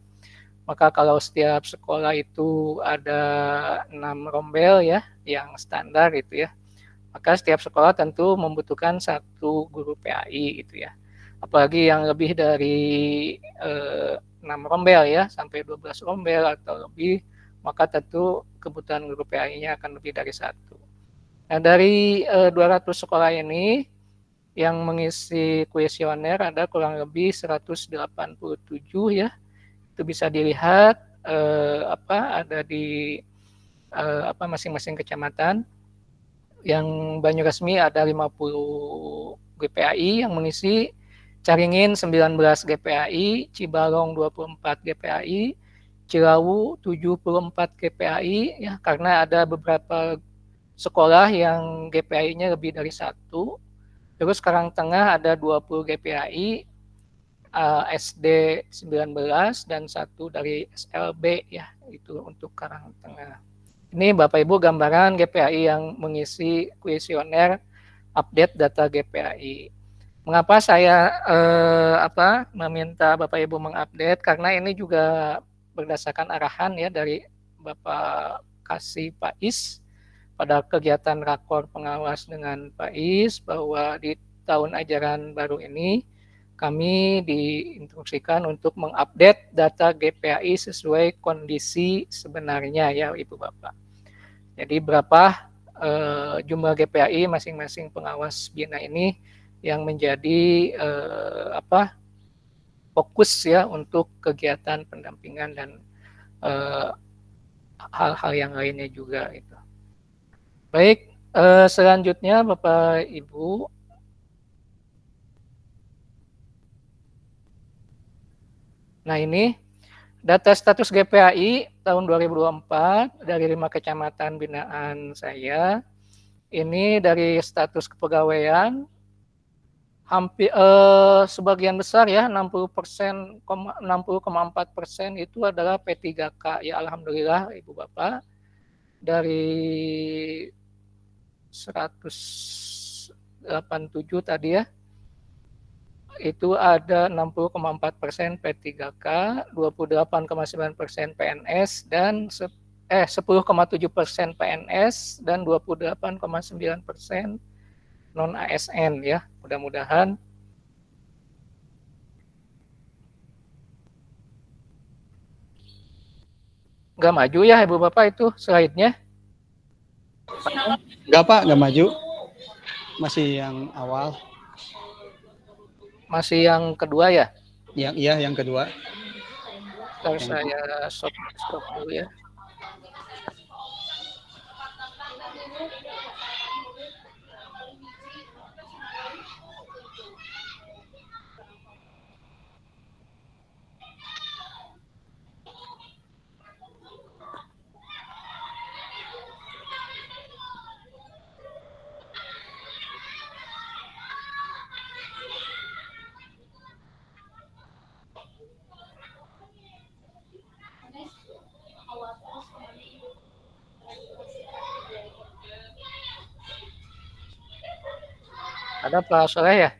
Maka kalau setiap sekolah itu ada 6 rombel ya yang standar itu ya. Maka setiap sekolah tentu membutuhkan 1 guru PAI gitu ya. Apalagi yang lebih dari 6 rombel ya sampai 12 rombel atau lebih, maka tentu kebutuhan guru PAI-nya akan lebih dari 1. Nah, dari 200 sekolah ini yang mengisi kuesioner ada kurang lebih 187 ya. Itu bisa dilihat ada di masing-masing kecamatan. Yang Banyuresmi ada 50 GPAI yang mengisi, Caringin 19 GPAI, Cibalong 24 GPAI, Cilawu 74 GPAI ya, karena ada beberapa sekolah yang GPAI-nya lebih dari 1. Terus Karangtengah ada 20 GPAI, SD 19 dan 1 dari SLB ya, itu untuk Karangtengah. Ini Bapak Ibu gambaran GPAI yang mengisi kuesioner update data GPAI. Mengapa saya meminta Bapak Ibu mengupdate? Karena ini juga berdasarkan arahan ya dari Bapak Kasih Pais pada kegiatan rakor pengawas dengan Pais bahwa di tahun ajaran baru ini kami diinstruksikan untuk mengupdate data GPAI sesuai kondisi sebenarnya ya Ibu Bapak. Jadi berapa jumlah GPAI masing-masing pengawas bina ini yang menjadi fokus ya untuk kegiatan pendampingan dan hal-hal yang lainnya juga itu. Baik, selanjutnya Bapak Ibu, nah ini data status GPAI tahun 2024 dari 5 kecamatan binaan saya. Ini dari status kepegawaian hampir sebagian besar ya 60,4% itu adalah P3K ya, alhamdulillah Ibu Bapak. Dari 187 tadi ya, itu ada 60,4% P3K, 28,9% PNS dan 10,7% PNS dan 28,9% non ASN ya. Mudah-mudahan nggak maju ya Ibu Bapak itu slide-nya. Enggak Pak, enggak maju. Masih yang awal. Masih yang kedua ya? Yang kedua. Ntar saya stop dulu ya. Ada Pak Soleh ya?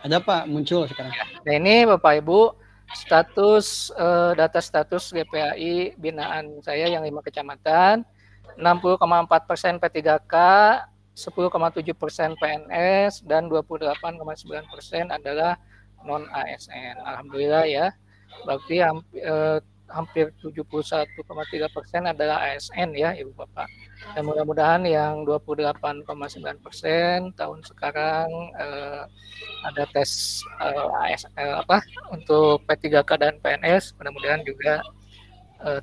Ada Pak, muncul sekarang. Nah ini Bapak Ibu status data status GPAI binaan saya yang 5 kecamatan. 60,4% P3K, 10,7% PNS, dan 28,9% adalah non-ASN. Alhamdulillah ya. Berarti hampir 71,3% adalah ASN ya Ibu Bapak. Dan mudah-mudahan yang 28,9% tahun sekarang ada tes ASN untuk P3K dan PNS, mudah-mudahan juga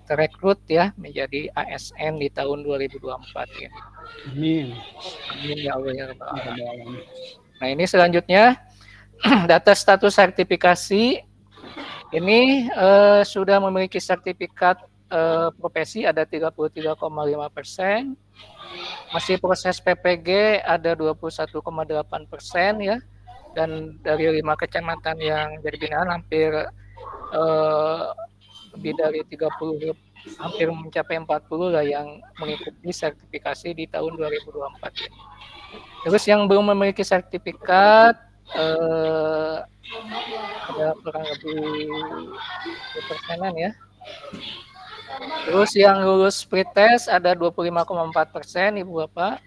terekrut ya menjadi ASN di tahun 2024 ya. Amin. Amin ya Allah ya Rabbal Ya Alamin. Rabbal Alamin. Nah ini selanjutnya data status sertifikasi ini sudah memiliki sertifikat profesi ada 33,5%, masih proses PPG ada 21,8% ya, dan dari 5 kecamatan yang jadi binaan hampir lebih dari 30, hampir mencapai 40 lah yang mengikuti sertifikasi di tahun 2024 ya. Terus yang belum memiliki sertifikat ada kurang lebih 10%-an ya. Terus yang lulus pretest ada 25,4% Ibu Bapak,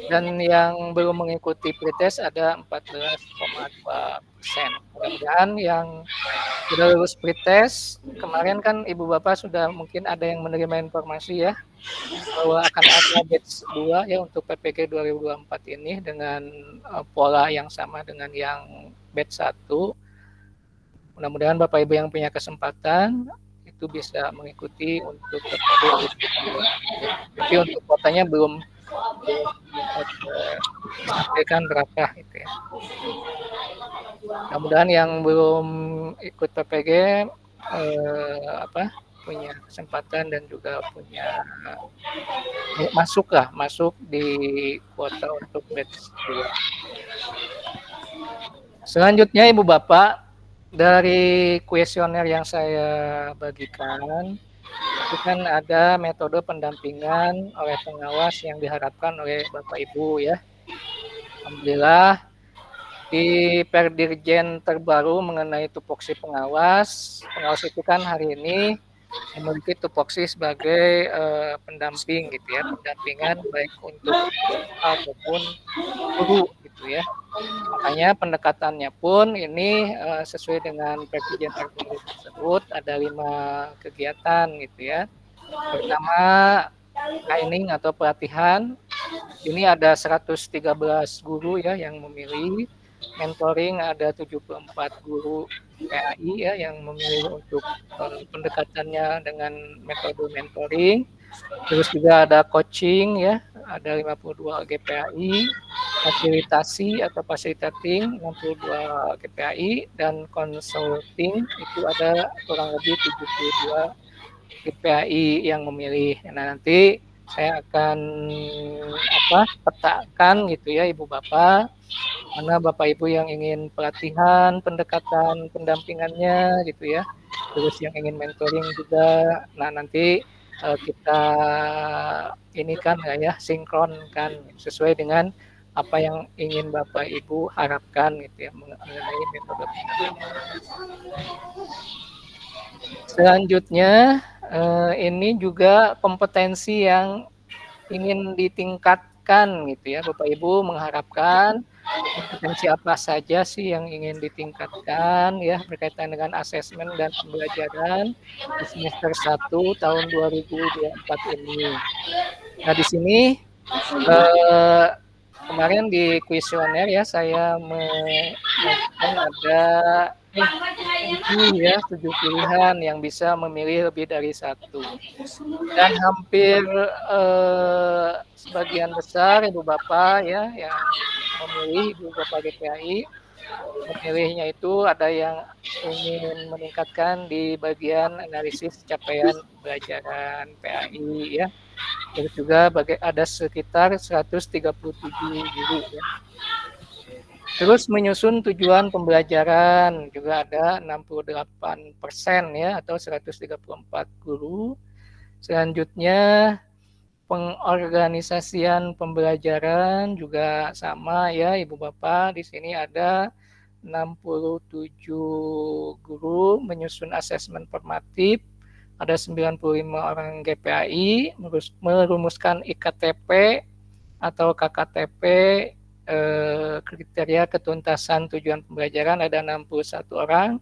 dan yang belum mengikuti pretest ada 14,2%. Mudah-mudahan yang sudah lulus pretest, kemarin kan Ibu Bapak sudah mungkin ada yang menerima informasi ya bahwa akan ada batch 2 ya untuk PPG 2024 ini dengan pola yang sama dengan yang batch 1. Mudah-mudahan Bapak Ibu yang punya kesempatan itu bisa mengikuti untuk PPG 2024. Tapi untuk kuotanya belum disampaikan berapa gitu ya. Mudah-mudahan yang belum ikut PPG punya kesempatan dan juga punya masuk di kuota untuk batch 2. Selanjutnya Ibu Bapak, dari kuesioner yang saya bagikan itu kan ada metode pendampingan oleh pengawas yang diharapkan oleh Bapak Ibu ya. Alhamdulillah di Perdirjen terbaru mengenai tupoksi pengawas itu kan hari ini memiliki tupoksi sebagai pendamping gitu ya, pendampingan baik untuk ataupun guru gitu ya. Makanya pendekatannya pun ini sesuai dengan Perdirjen terbaru tersebut ada 5 kegiatan gitu ya. Pertama, training atau pelatihan. Ini ada 113 guru ya yang memilih. Mentoring ada 74 guru PAI ya yang memilih untuk pendekatannya dengan metode mentoring. Terus juga ada coaching ya, ada 52 GPAI, fasilitasi atau facilitating 62 GPAI, dan consulting itu ada kurang lebih 72 GPAI yang memilih. Nah, nanti saya akan petakan gitu ya Ibu Bapak, mana Bapak Ibu yang ingin pelatihan, pendekatan, pendampingannya gitu ya. Terus yang ingin mentoring juga. Nah, nanti kita ini kan ya sinkronkan sesuai dengan apa yang ingin Bapak Ibu harapkan gitu ya mengenai metode pendampingan. Selanjutnya ini juga kompetensi yang ingin ditingkatkan gitu ya. Bapak Ibu mengharapkan kompetensi apa saja sih yang ingin ditingkatkan ya berkaitan dengan asesmen dan pembelajaran di semester 1 tahun 2024 ini. Nah, di sini kemarin di kuesioner ya saya mengajukan ada 7 pilihan yang bisa memilih lebih dari 1, dan hampir sebagian besar Ibu Bapak ya yang memilih Ibu Bapak GPAI memilihnya itu ada yang ingin meningkatkan di bagian analisis capaian pembelajaran PAI ya. Terus juga ada sekitar 137 guru ya. Terus menyusun tujuan pembelajaran juga ada 68% ya atau 134 guru. Selanjutnya pengorganisasian pembelajaran juga sama ya Ibu Bapak. Di sini ada 67 guru menyusun asesmen formatif, ada 95 orang GPAI merumuskan IKTP atau KKTP, kriteria ketuntasan tujuan pembelajaran ada 61 orang.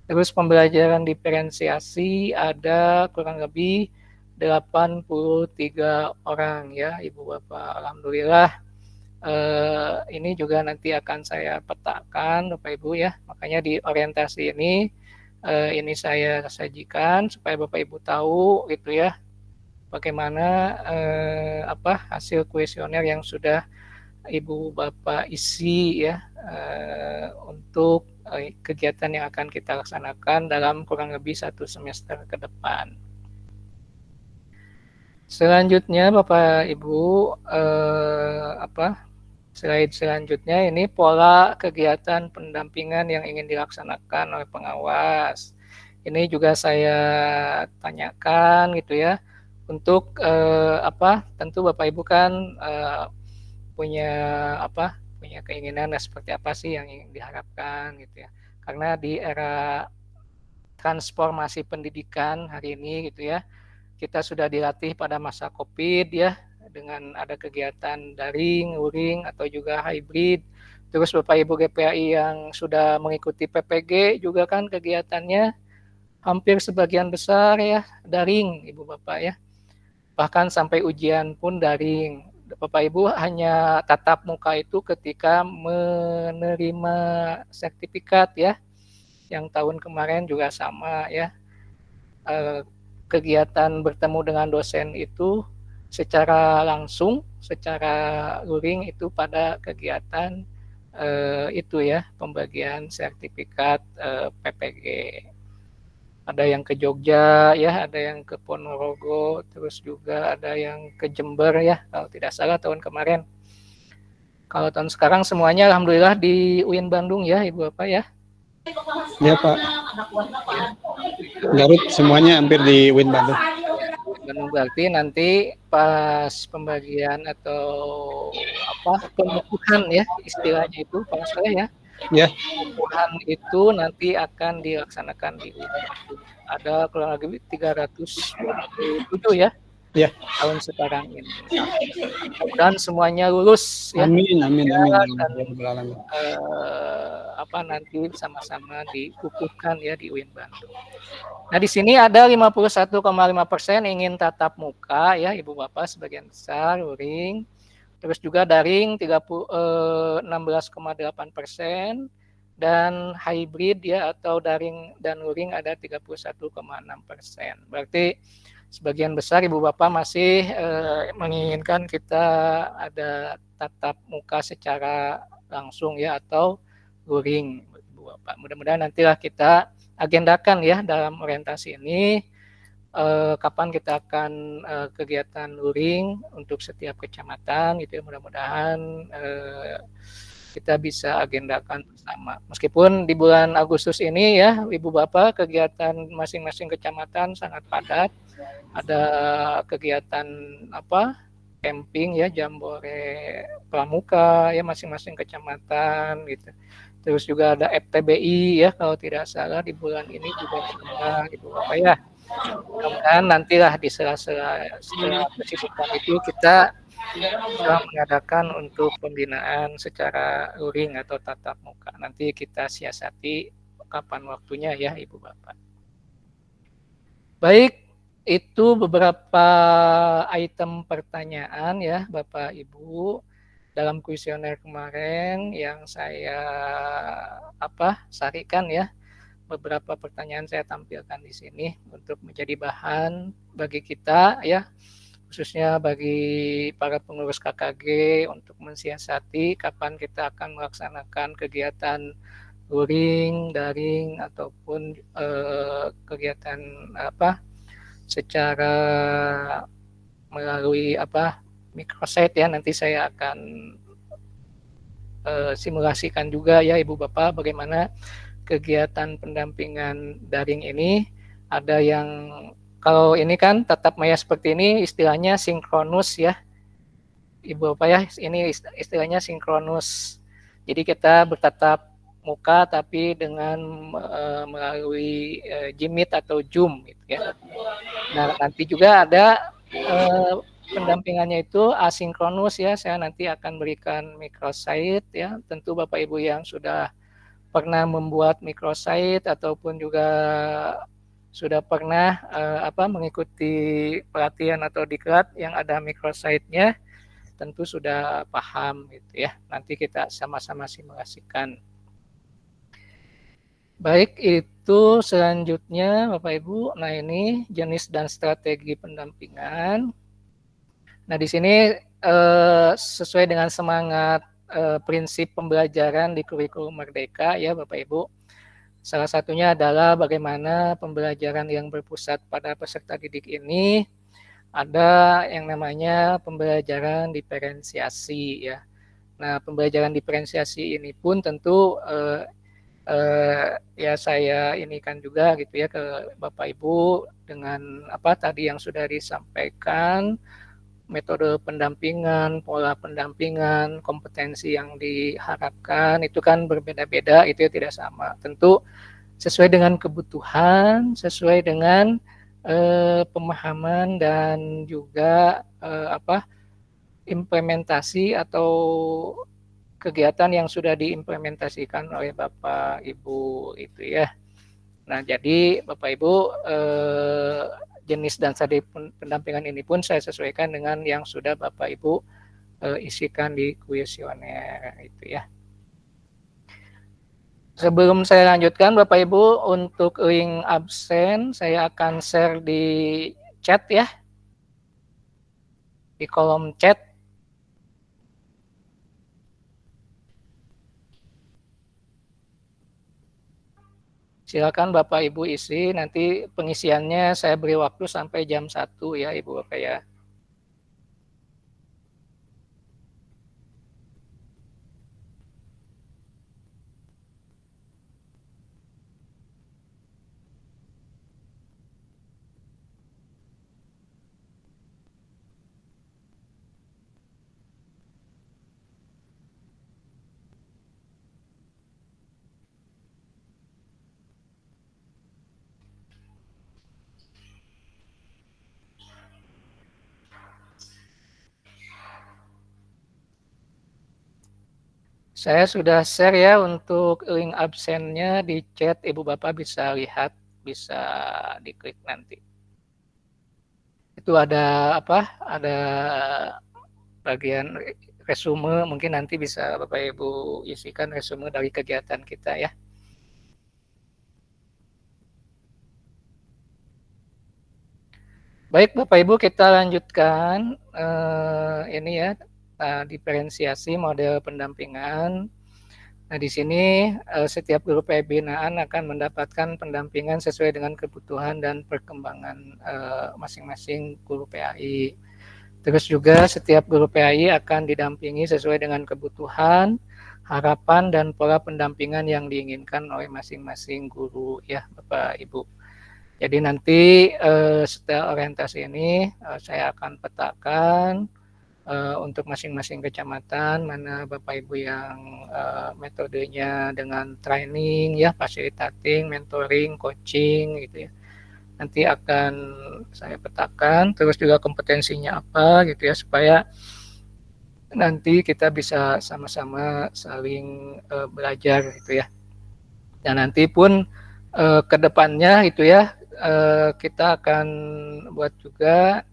Terus pembelajaran diferensiasi ada kurang lebih 83 orang ya Ibu Bapak. Alhamdulillah ini juga nanti akan saya petakan Bapak Ibu ya. Makanya di orientasi ini saya sajikan supaya Bapak Ibu tahu gitu ya bagaimana hasil kuesioner yang sudah Ibu Bapak isi ya untuk kegiatan yang akan kita laksanakan dalam kurang lebih 1 semester ke depan. Selanjutnya Bapak Ibu slide selanjutnya ini pola kegiatan pendampingan yang ingin dilaksanakan oleh pengawas. Ini juga saya tanyakan gitu ya. Untuk tentu Bapak Ibu kan punya keinginan seperti apa sih yang ingin diharapkan gitu ya. Karena di era transformasi pendidikan hari ini gitu ya, kita sudah dilatih pada masa Covid ya, dengan ada kegiatan daring, luring, atau juga hybrid. Terus Bapak Ibu GPAI yang sudah mengikuti PPG juga kan kegiatannya hampir sebagian besar ya daring Ibu Bapak ya. Bahkan sampai ujian pun daring. Bapak Ibu hanya tatap muka itu ketika menerima sertifikat ya. Yang tahun kemarin juga sama ya. Kegiatan bertemu dengan dosen itu secara langsung, secara luring itu pada kegiatan itu ya, pembagian sertifikat PPG. Ada yang ke Jogja ya, ada yang ke Ponorogo, terus juga ada yang ke Jember ya, kalau tidak salah tahun kemarin. Kalau tahun sekarang semuanya alhamdulillah di UIN Bandung ya, Ibu Bapak ya. Ya Pak. Garut semuanya hampir di UIN Bandung. Berarti nanti pas pembagian atau pengukuhan ya istilahnya itu kalau saya ya. Ya. Pengukuhan itu nanti akan dilaksanakan di ada kurang lebih 327 ya. Ya. Tahun sekarang ini. Mudah-mudahan semuanya lulus ya. Amin. Dan nanti sama-sama dikukuhkan ya di UIN Bandung. Nah, di sini ada 51,5% ingin tatap muka ya Ibu Bapak sebagian besar luring. Terus juga daring 16,8% dan hybrid ya atau daring dan luring ada 31,6%. Berarti sebagian besar Ibu Bapak masih menginginkan kita ada tatap muka secara langsung ya atau luring Ibu Bapak. Mudah-mudahan nantilah kita agendakan ya dalam orientasi ini kapan kita akan kegiatan luring untuk setiap kecamatan gitu ya. Mudah-mudahan kita bisa agendakan bersama. Meskipun di bulan Agustus ini ya Ibu Bapak kegiatan masing-masing kecamatan sangat padat. Ada kegiatan camping ya, jambore pramuka ya masing-masing kecamatan gitu. Terus juga ada FTBI ya kalau tidak salah di bulan ini juga ada Ibu Bapak ya. Mudah-mudahan nantilah di sela-sela kesibukan itu kita bisa mengadakan untuk pembinaan secara luring atau tatap muka. Nanti kita siasati kapan waktunya ya Ibu Bapak. Baik, itu beberapa item pertanyaan ya Bapak Ibu dalam kuesioner kemarin yang saya sarikan ya. Beberapa pertanyaan saya tampilkan di sini untuk menjadi bahan bagi kita ya, khususnya bagi para pengurus KKG untuk mensiasati kapan kita akan melaksanakan kegiatan luring, daring ataupun kegiatan secara melalui microsite ya. Nanti saya akan simulasikan juga ya Ibu Bapak bagaimana kegiatan pendampingan daring ini. Ada yang kalau ini kan tatap maya seperti ini istilahnya sinkronus ya Ibu Bapak ya, ini istilahnya sinkronus. Jadi kita bertatap muka tapi dengan melalui Jimit atau Zoom gitu ya. Nah, nanti juga ada pendampingannya itu asinkronus ya. Saya nanti akan berikan microsite ya. Tentu Bapak Ibu yang sudah pernah membuat microsite ataupun juga sudah pernah mengikuti pelatihan atau diklat yang ada microsite-nya tentu sudah paham gitu ya. Nanti kita sama-sama simulasikan. Baik, itu selanjutnya Bapak Ibu. Nah, ini jenis dan strategi pendampingan. Nah, di sini sesuai dengan semangat prinsip pembelajaran di kurikulum Merdeka ya Bapak Ibu. Salah satunya adalah bagaimana pembelajaran yang berpusat pada peserta didik ini ada yang namanya pembelajaran diferensiasi ya. Nah, pembelajaran diferensiasi ini pun tentu ya saya ini kan juga gitu ya ke Bapak Ibu dengan apa tadi yang sudah disampaikan, metode pendampingan, pola pendampingan, kompetensi yang diharapkan itu kan berbeda-beda, itu ya tidak sama. Tentu sesuai dengan kebutuhan, sesuai dengan pemahaman dan juga implementasi atau kegiatan yang sudah diimplementasikan oleh Bapak Ibu itu ya. Nah, jadi Bapak Ibu jenis dan strategi pendampingan ini pun saya sesuaikan dengan yang sudah Bapak Ibu isikan di kuesioner itu ya. Sebelum saya lanjutkan Bapak Ibu, untuk link absen saya akan share di chat ya. Di kolom chat. Silakan Bapak Ibu isi, nanti pengisiannya saya beri waktu sampai jam 1 ya Ibu Bapak ya. Saya sudah share ya untuk link absennya di chat, Ibu Bapak bisa lihat, bisa diklik nanti. Itu ada apa? Ada bagian resume, mungkin nanti bisa Bapak Ibu isikan resume dari kegiatan kita ya. Baik Bapak Ibu, kita lanjutkan ini ya. Diferensiasi model pendampingan. Nah, di sini setiap guru PAI binaan akan mendapatkan pendampingan sesuai dengan kebutuhan dan perkembangan masing-masing guru PAI. Terus juga setiap guru PAI akan didampingi sesuai dengan kebutuhan, harapan, dan pola pendampingan yang diinginkan oleh masing-masing guru ya Bapak Ibu. Jadi nanti setelah orientasi ini saya akan petakan untuk masing-masing kecamatan mana Bapak Ibu yang metodenya dengan training ya, facilitating, mentoring, coaching gitu ya. Nanti akan saya petakan, terus juga kompetensinya apa gitu ya, supaya nanti kita bisa sama-sama saling belajar gitu ya. Dan nanti pun ke depannya gitu ya, kita akan buat juga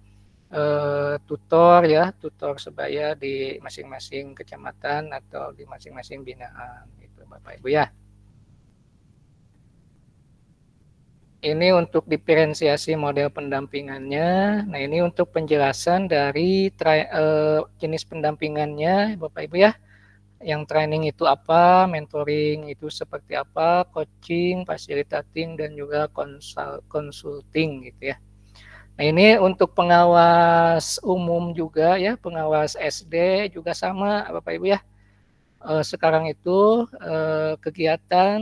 tutor ya, tutor sebaya di masing-masing kecamatan atau di masing-masing binaan gitu Bapak Ibu ya. Ini untuk diferensiasi model pendampingannya. Nah, ini untuk penjelasan dari jenis pendampingannya Bapak Ibu ya. Yang training itu apa, mentoring itu seperti apa, coaching, facilitating, dan juga consulting gitu ya. Nah, ini untuk pengawas umum juga ya, pengawas SD juga sama Bapak Ibu ya. Sekarang itu kegiatan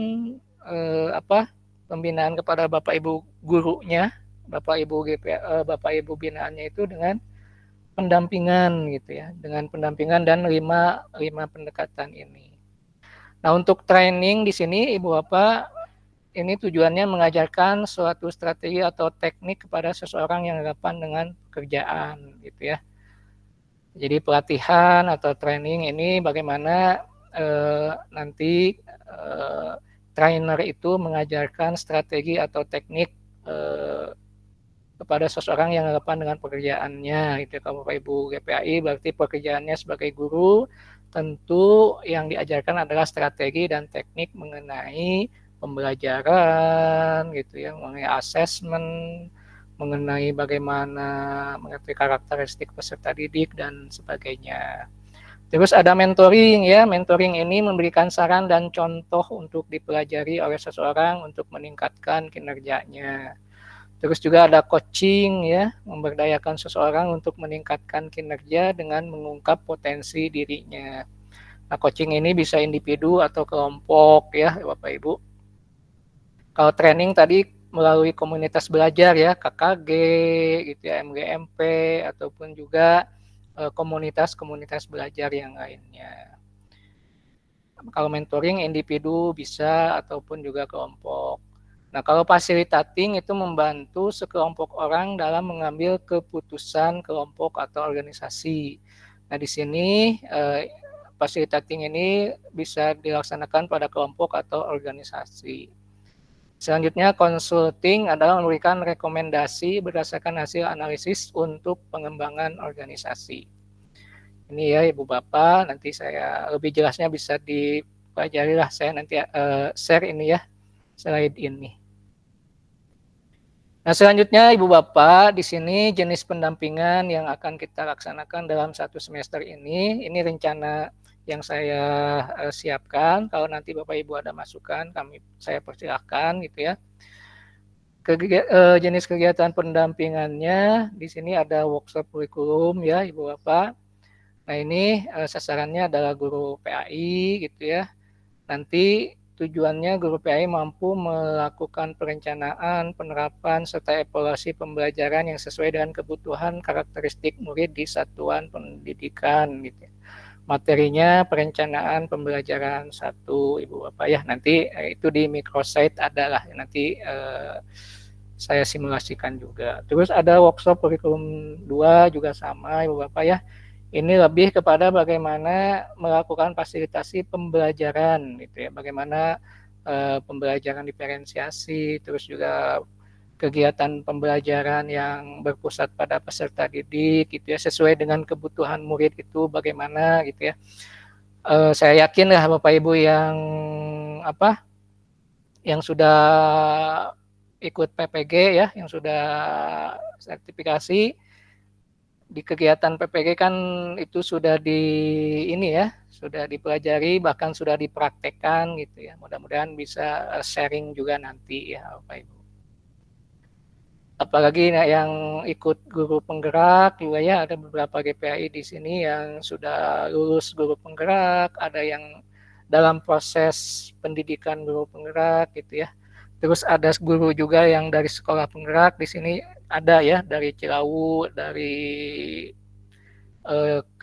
pembinaan kepada Bapak Ibu gurunya, Bapak Ibu binaannya itu dengan pendampingan gitu ya, dengan pendampingan dan 5 pendekatan ini. Nah, untuk training di sini Ibu Bapak, ini tujuannya mengajarkan suatu strategi atau teknik kepada seseorang yang relevan dengan pekerjaan gitu ya. Jadi pelatihan atau training ini bagaimana nanti trainer itu mengajarkan strategi atau teknik kepada seseorang yang relevan dengan pekerjaannya. Itu kalau Bapak Ibu GPAI berarti pekerjaannya sebagai guru, tentu yang diajarkan adalah strategi dan teknik mengenai pembelajaran gitu ya, mengenai asesmen, mengenai bagaimana mengerti karakteristik peserta didik dan sebagainya. Terus ada mentoring ya, mentoring ini memberikan saran dan contoh untuk dipelajari oleh seseorang untuk meningkatkan kinerjanya. Terus juga ada coaching ya, memberdayakan seseorang untuk meningkatkan kinerja dengan mengungkap potensi dirinya. Nah, coaching ini bisa individu atau kelompok ya, Bapak Ibu. Kalau training tadi melalui komunitas belajar ya, KKG gitu ya, MGMP ataupun juga komunitas-komunitas belajar yang lainnya. Kalau mentoring individu bisa ataupun juga kelompok. Nah, kalau facilitating itu membantu sekelompok orang dalam mengambil keputusan kelompok atau organisasi. Nah, di sini facilitating ini bisa dilaksanakan pada kelompok atau organisasi. Selanjutnya, consulting adalah memberikan rekomendasi berdasarkan hasil analisis untuk pengembangan organisasi. Ini ya Ibu Bapak, nanti saya lebih jelasnya bisa dipelajari lah, saya nanti share ini ya, slide ini. Nah, selanjutnya Ibu Bapak, di sini jenis pendampingan yang akan kita laksanakan dalam 1 semester ini rencana yang saya siapkan. Kalau nanti Bapak Ibu ada masukan, saya persilahkan gitu ya. Jenis kegiatan pendampingannya di sini ada workshop kurikulum ya Ibu Bapak. Nah, ini sasarannya adalah guru PAI gitu ya. Nanti tujuannya guru PAI mampu melakukan perencanaan, penerapan, serta evaluasi pembelajaran yang sesuai dengan kebutuhan karakteristik murid di satuan pendidikan gitu ya. Materinya perencanaan pembelajaran 1 Ibu Bapak ya, nanti itu di microsite adalah nanti saya simulasikan juga. Terus ada workshop kurikulum 2 juga sama Ibu Bapak ya. Ini lebih kepada bagaimana melakukan fasilitasi pembelajaran gitu ya, bagaimana pembelajaran diferensiasi, terus juga kegiatan pembelajaran yang berpusat pada peserta didik gitu ya, sesuai dengan kebutuhan murid itu bagaimana gitu ya. Saya yakin lah Bapak Ibu yang sudah ikut PPG ya, yang sudah sertifikasi di kegiatan PPG kan itu sudah sudah dipelajari, bahkan sudah dipraktekkan gitu ya. Mudah-mudahan bisa sharing juga nanti ya Bapak Ibu. Apalagi yang ikut guru penggerak juga ya, ada beberapa GPAI di sini yang sudah lulus guru penggerak, ada yang dalam proses pendidikan guru penggerak gitu ya. Terus ada guru juga yang dari sekolah penggerak di sini ada ya, dari Cilawu, dari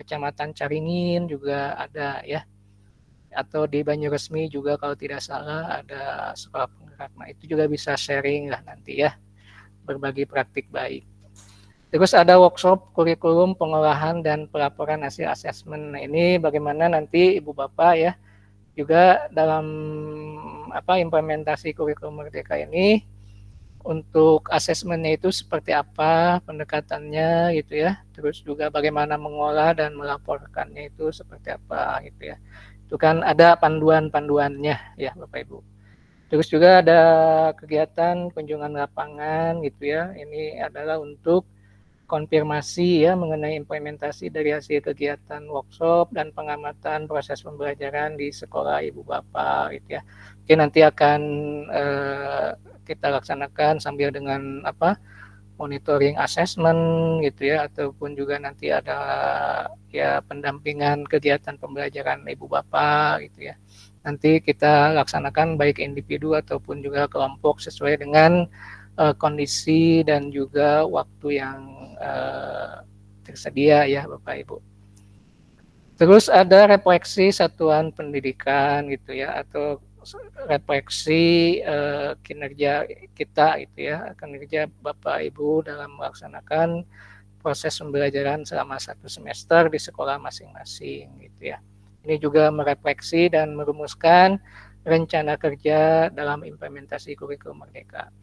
Kecamatan Caringin juga ada ya, atau di Banyuresmi juga kalau tidak salah ada sekolah penggerak. Nah, itu juga bisa sharing lah nanti ya, berbagi praktik baik. Terus ada workshop kurikulum pengolahan dan pelaporan hasil asesmen. Nah, ini bagaimana nanti Ibu Bapak ya juga dalam implementasi kurikulum Merdeka ini untuk asesmennya itu seperti apa pendekatannya gitu ya. Terus juga bagaimana mengolah dan melaporkannya itu seperti apa gitu ya. Itu kan ada panduan-panduannya ya Bapak Ibu. Terus juga ada kegiatan kunjungan lapangan gitu ya. Ini adalah untuk konfirmasi ya mengenai implementasi dari hasil kegiatan workshop dan pengamatan proses pembelajaran di sekolah Ibu Bapak gitu ya. Mungkin nanti akan kita laksanakan sambil dengan monitoring assessment gitu ya, ataupun juga nanti ada ya pendampingan kegiatan pembelajaran Ibu Bapak gitu ya. Nanti kita laksanakan baik individu ataupun juga kelompok sesuai dengan kondisi dan juga waktu yang tersedia ya Bapak Ibu. Terus ada refleksi satuan pendidikan gitu ya, atau refleksi kinerja kita gitu ya, kinerja Bapak Ibu dalam melaksanakan proses pembelajaran selama 1 semester di sekolah masing-masing gitu ya. Ini juga merefleksi dan merumuskan rencana kerja dalam implementasi kurikulum Merdeka.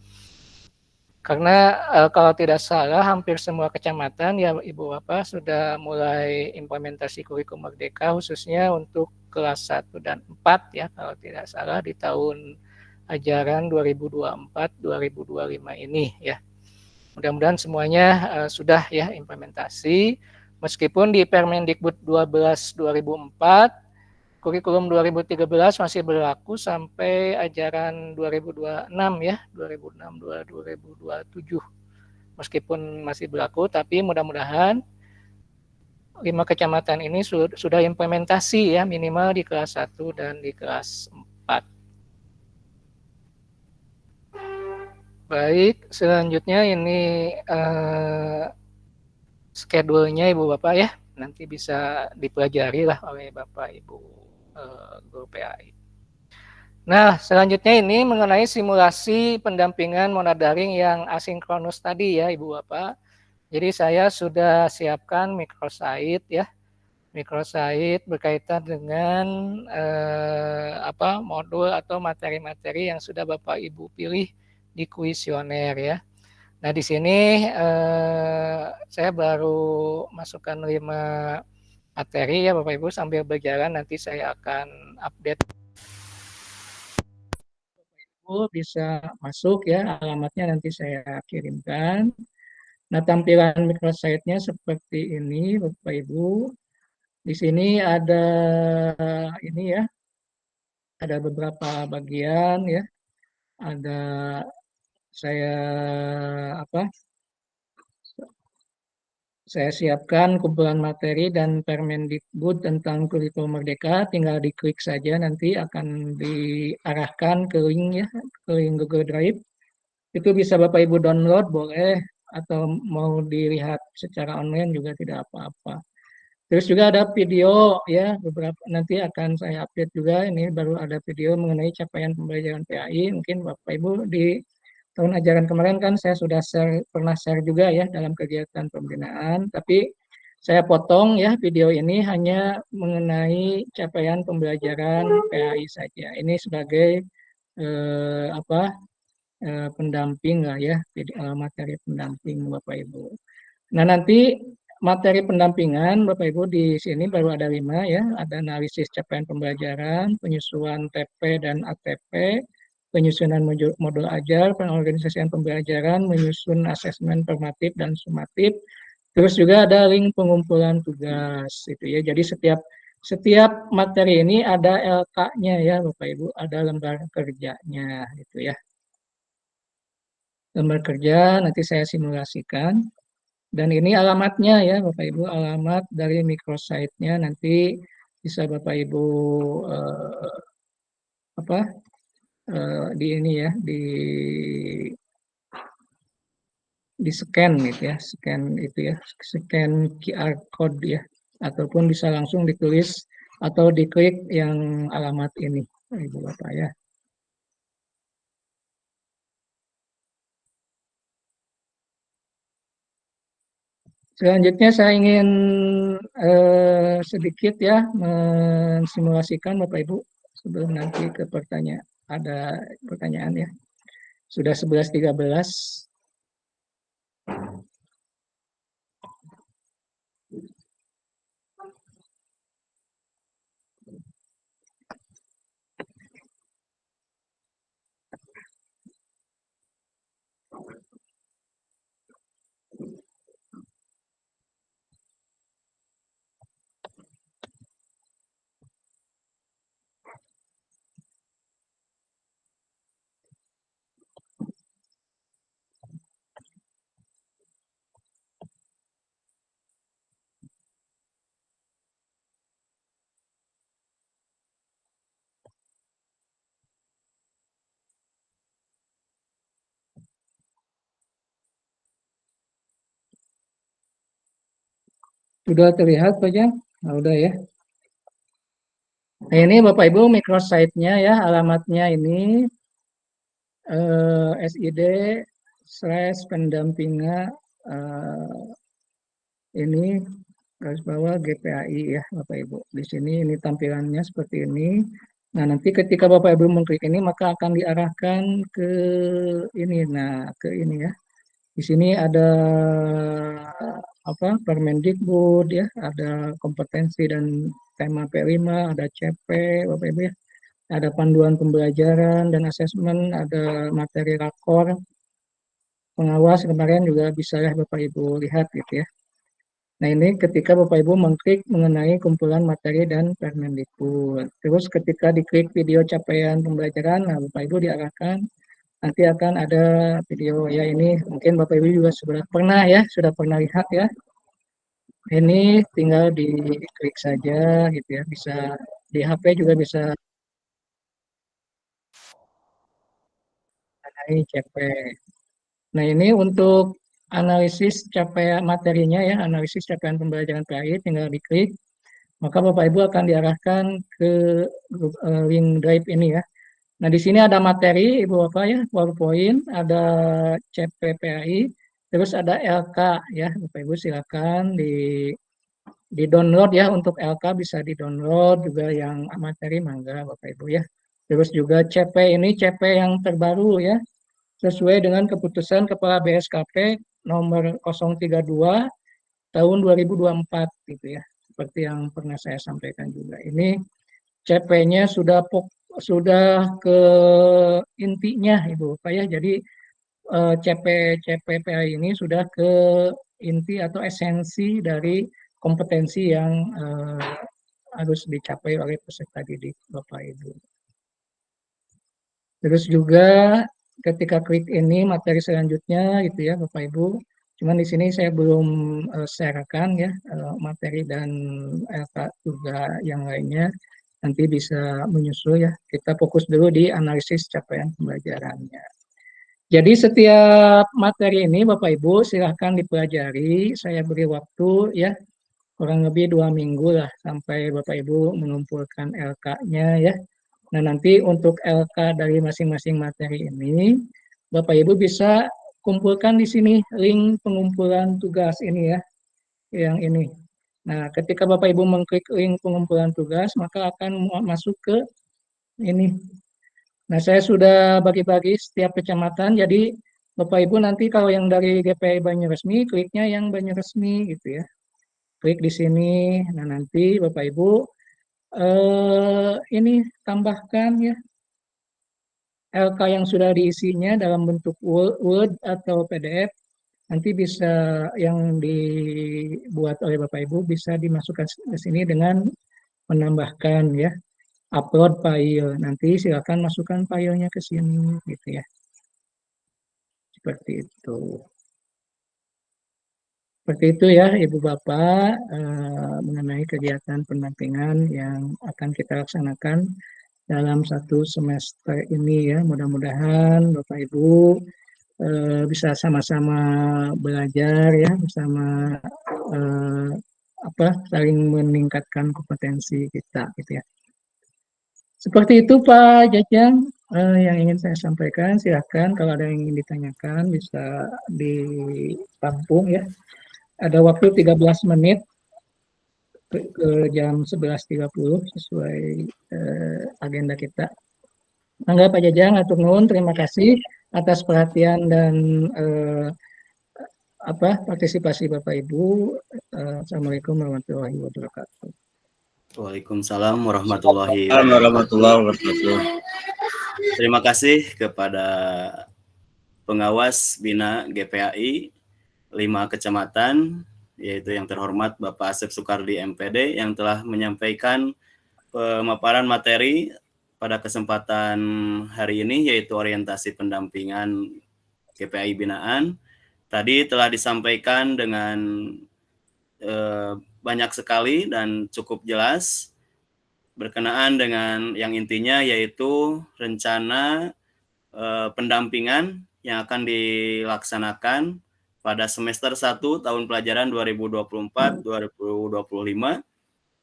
Karena kalau tidak salah hampir semua kecamatan ya Ibu Bapak sudah mulai implementasi kurikulum Merdeka khususnya untuk kelas 1 dan 4 ya kalau tidak salah di tahun ajaran 2024-2025 ini ya. Mudah-mudahan semuanya sudah ya implementasi meskipun di Permendikbud 12 2004 kurikulum 2013 masih berlaku sampai ajaran 2026 ya, 2027. Meskipun masih berlaku, tapi mudah-mudahan 5 kecamatan ini sudah implementasi ya, minimal di kelas 1 dan di kelas 4. Baik, selanjutnya ini schedule-nya Ibu Bapak ya, nanti bisa dipelajari lah oleh Bapak Ibu guru PAI. Nah, selanjutnya ini mengenai simulasi pendampingan monadaring yang asinkronus tadi ya Ibu Bapak. Jadi saya sudah siapkan microsite ya. Microsite berkaitan dengan modul atau materi-materi yang sudah Bapak Ibu pilih di kuesioner ya. Nah, di sini saya baru masukkan 5 materi ya Bapak Ibu, sambil berjalan nanti saya akan update. Bapak Ibu bisa masuk ya, alamatnya nanti saya kirimkan. Nah, tampilan microsite-nya seperti ini Bapak Ibu. Di sini ada ini ya, ada beberapa bagian ya. Ada saya saya siapkan kumpulan materi dan Permendikbud tentang kurikulum Merdeka, tinggal diklik saja nanti akan diarahkan ke link ya, ke link Google Drive. Itu bisa Bapak Ibu download boleh, atau mau dilihat secara online juga tidak apa-apa. Terus juga ada video ya, beberapa nanti akan saya update juga, ini baru ada video mengenai capaian pembelajaran PAI, mungkin Bapak Ibu di tahun ajaran kemarin kan saya sudah pernah share juga ya dalam kegiatan pembinaan, tapi saya potong ya video ini hanya mengenai capaian pembelajaran PAI saja. Ini sebagai pendamping lah ya, materi pendamping Bapak Ibu. Nah, nanti materi pendampingan Bapak Ibu di sini baru ada 5 ya, ada analisis capaian pembelajaran, penyusunan TP dan ATP, penyusunan modul ajar, pengorganisasian pembelajaran, menyusun asesmen formatif dan sumatif. Terus juga ada link pengumpulan tugas itu ya. Jadi setiap materi ini ada LK-nya ya Bapak Ibu, ada lembar kerjanya gitu ya. Lembar kerja nanti saya simulasikan. Dan ini alamatnya ya Bapak Ibu, alamat dari microsite-nya nanti bisa Bapak Ibu di ini ya, di scan gitu ya, scan itu ya, scan QR code ya, ataupun bisa langsung ditulis atau diklik yang alamat ini Ibu Bapak ya. Selanjutnya saya ingin sedikit ya mensimulasikan Bapak Ibu sebelum nanti ke pertanyaan, ada pertanyaan ya. Sudah 11.13. Sudah terlihat Pak Jang? Nah, udah ya. Nah, ini Bapak Ibu microsite-nya ya, alamatnya ini SID/pendampingan ini garis bawah GPAI ya Bapak Ibu. Di sini ini tampilannya seperti ini. Nah, nanti ketika Bapak Ibu mengklik ini maka akan diarahkan ke ini. Nah, ke ini ya. Di sini ada Permendikbud ya, ada kompetensi dan tema P5, ada CP Bapak Ibu ya. Ada panduan pembelajaran dan asesmen, ada materi rakor, pengawas kemarin juga bisa ya Bapak Ibu lihat gitu ya. Nah, ini ketika Bapak Ibu mengklik mengenai kumpulan materi dan Permendikbud. Terus ketika diklik video capaian pembelajaran, nah Bapak Ibu diarahkan nanti akan ada video ya, ini mungkin Bapak Ibu juga sudah pernah lihat ya. Ini tinggal diklik saja gitu ya, bisa di HP juga bisa mengenai CP. Nah, ini untuk analisis capaian materinya ya, analisis capaian pembelajaran PAI tinggal diklik. Maka Bapak Ibu akan diarahkan ke link drive ini ya. Nah, di sini ada materi Ibu Bapak ya, PowerPoint, ada CPPAI, terus ada LK ya. Bapak Ibu silakan di download ya, untuk LK bisa di download, juga yang materi mangga Bapak Ibu ya. Terus juga CP ini CP yang terbaru ya, sesuai dengan keputusan Kepala BSKP nomor 032 tahun 2024 gitu ya. Seperti yang pernah saya sampaikan juga. Ini CP-nya sudah ke intinya Ibu Bapak ya. Jadi CPPA ini sudah ke inti atau esensi dari kompetensi yang harus dicapai oleh peserta didik Bapak Ibu. Terus juga ketika klik ini materi selanjutnya gitu ya Bapak Ibu. Cuman di sini saya belum sharekan ya materi dan LK juga yang lainnya. Nanti bisa menyusul ya. Kita fokus dulu di analisis capaian pembelajarannya. Jadi setiap materi ini Bapak Ibu silahkan dipelajari. Saya beri waktu ya kurang lebih 2 minggu lah sampai Bapak Ibu mengumpulkan LK-nya ya. Nah, nanti untuk LK dari masing-masing materi ini, Bapak Ibu bisa kumpulkan di sini link pengumpulan tugas ini ya, yang ini. Nah, ketika Bapak Ibu mengklik link pengumpulan tugas, maka akan masuk ke ini. Nah, saya sudah bagi-bagi setiap kecamatan, jadi Bapak Ibu nanti kalau yang dari GPI Banyuresmi, kliknya yang Banyuresmi gitu ya. Klik di sini, nah nanti Bapak Ibu ini tambahkan ya LK yang sudah diisinya dalam bentuk Word atau PDF, nanti bisa yang dibuat oleh Bapak Ibu bisa dimasukkan ke sini dengan menambahkan ya upload file. Nanti silakan masukkan filenya ke sini gitu ya. Seperti itu. Seperti itu ya Ibu Bapak mengenai kegiatan pendampingan yang akan kita laksanakan dalam 1 semester ini ya. Mudah-mudahan Bapak Ibu bisa sama-sama belajar ya, bersama saling meningkatkan kompetensi kita gitu ya. Seperti itu Pak Jajang yang ingin saya sampaikan. Silahkan kalau ada yang ingin ditanyakan bisa ditampung ya. Ada waktu 13 menit ke jam 11.30 sesuai agenda kita. Mangga Pak Jajang, atur nuhun, terima kasih atas perhatian dan partisipasi Bapak Ibu. Assalamualaikum warahmatullahi wabarakatuh. Waalaikumsalam warahmatullahi wabarakatuh. Terima kasih kepada pengawas Bina GPAI 5 kecamatan, yaitu yang terhormat Bapak Asep Sukardi MPD yang telah menyampaikan pemaparan materi pada kesempatan hari ini, yaitu orientasi pendampingan GPAI binaan. Tadi telah disampaikan dengan banyak sekali dan cukup jelas berkenaan dengan yang intinya, yaitu rencana pendampingan yang akan dilaksanakan pada semester 1 tahun pelajaran 2024-2025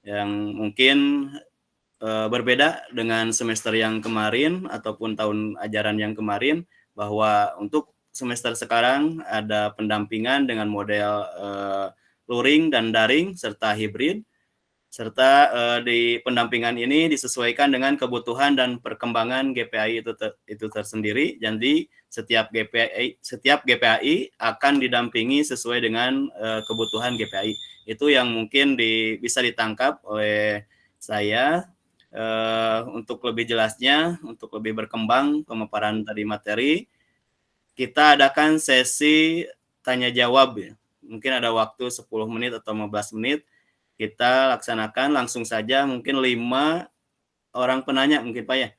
yang mungkin berbeda dengan semester yang kemarin ataupun tahun ajaran yang kemarin, bahwa untuk semester sekarang ada pendampingan dengan model luring dan daring serta hibrid, serta di pendampingan ini disesuaikan dengan kebutuhan dan perkembangan GPAI itu tersendiri. Jadi setiap GPAI akan didampingi sesuai dengan kebutuhan GPAI. Itu yang mungkin bisa ditangkap oleh saya. Untuk lebih jelasnya, untuk lebih berkembang pemaparan tadi materi, kita adakan sesi tanya jawab ya. Mungkin ada waktu 10 menit atau 15 menit. Kita laksanakan langsung saja, mungkin 5 orang penanya mungkin Pak ya.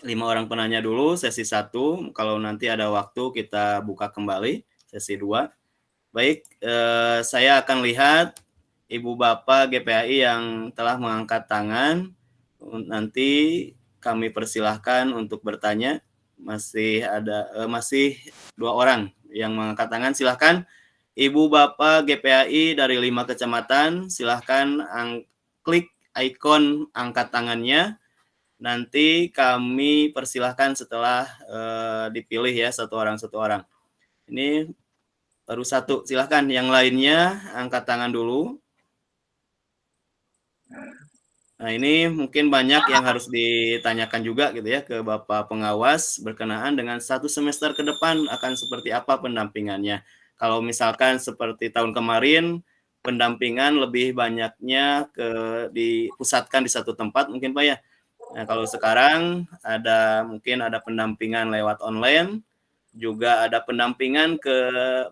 5 orang penanya dulu sesi 1, kalau nanti ada waktu kita buka kembali sesi 2. Baik, saya akan lihat Ibu Bapak GPAI yang telah mengangkat tangan. Nanti kami persilahkan untuk bertanya. Masih 2 orang yang mengangkat tangan. Silahkan Ibu Bapak GPAI dari 5 kecamatan, silahkan klik ikon angkat tangannya. Nanti kami persilahkan setelah dipilih ya, satu orang. Ini baru 1, silahkan. Yang lainnya angkat tangan dulu. Nah, ini mungkin banyak yang harus ditanyakan juga gitu ya ke Bapak pengawas berkenaan dengan 1 semester ke depan akan seperti apa pendampingannya. Kalau misalkan seperti tahun kemarin, pendampingan lebih banyaknya dipusatkan di satu tempat mungkin Pak ya. Nah, kalau sekarang mungkin ada pendampingan lewat online, juga ada pendampingan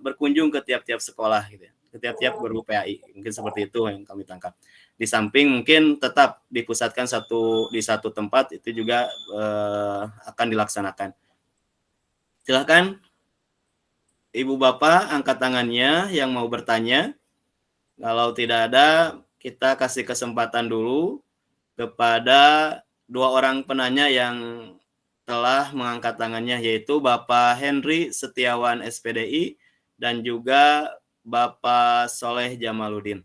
berkunjung ke tiap-tiap sekolah gitu ya, ke tiap-tiap guru PAI. Mungkin seperti itu yang kami tangkap. Di samping mungkin tetap dipusatkan di satu tempat, itu juga akan dilaksanakan. Silakan Ibu Bapak angkat tangannya yang mau bertanya. Kalau tidak ada, kita kasih kesempatan dulu kepada 2 orang penanya yang telah mengangkat tangannya, yaitu Bapak Henry Setiawan SPDI dan juga Bapak Soleh Jamaluddin.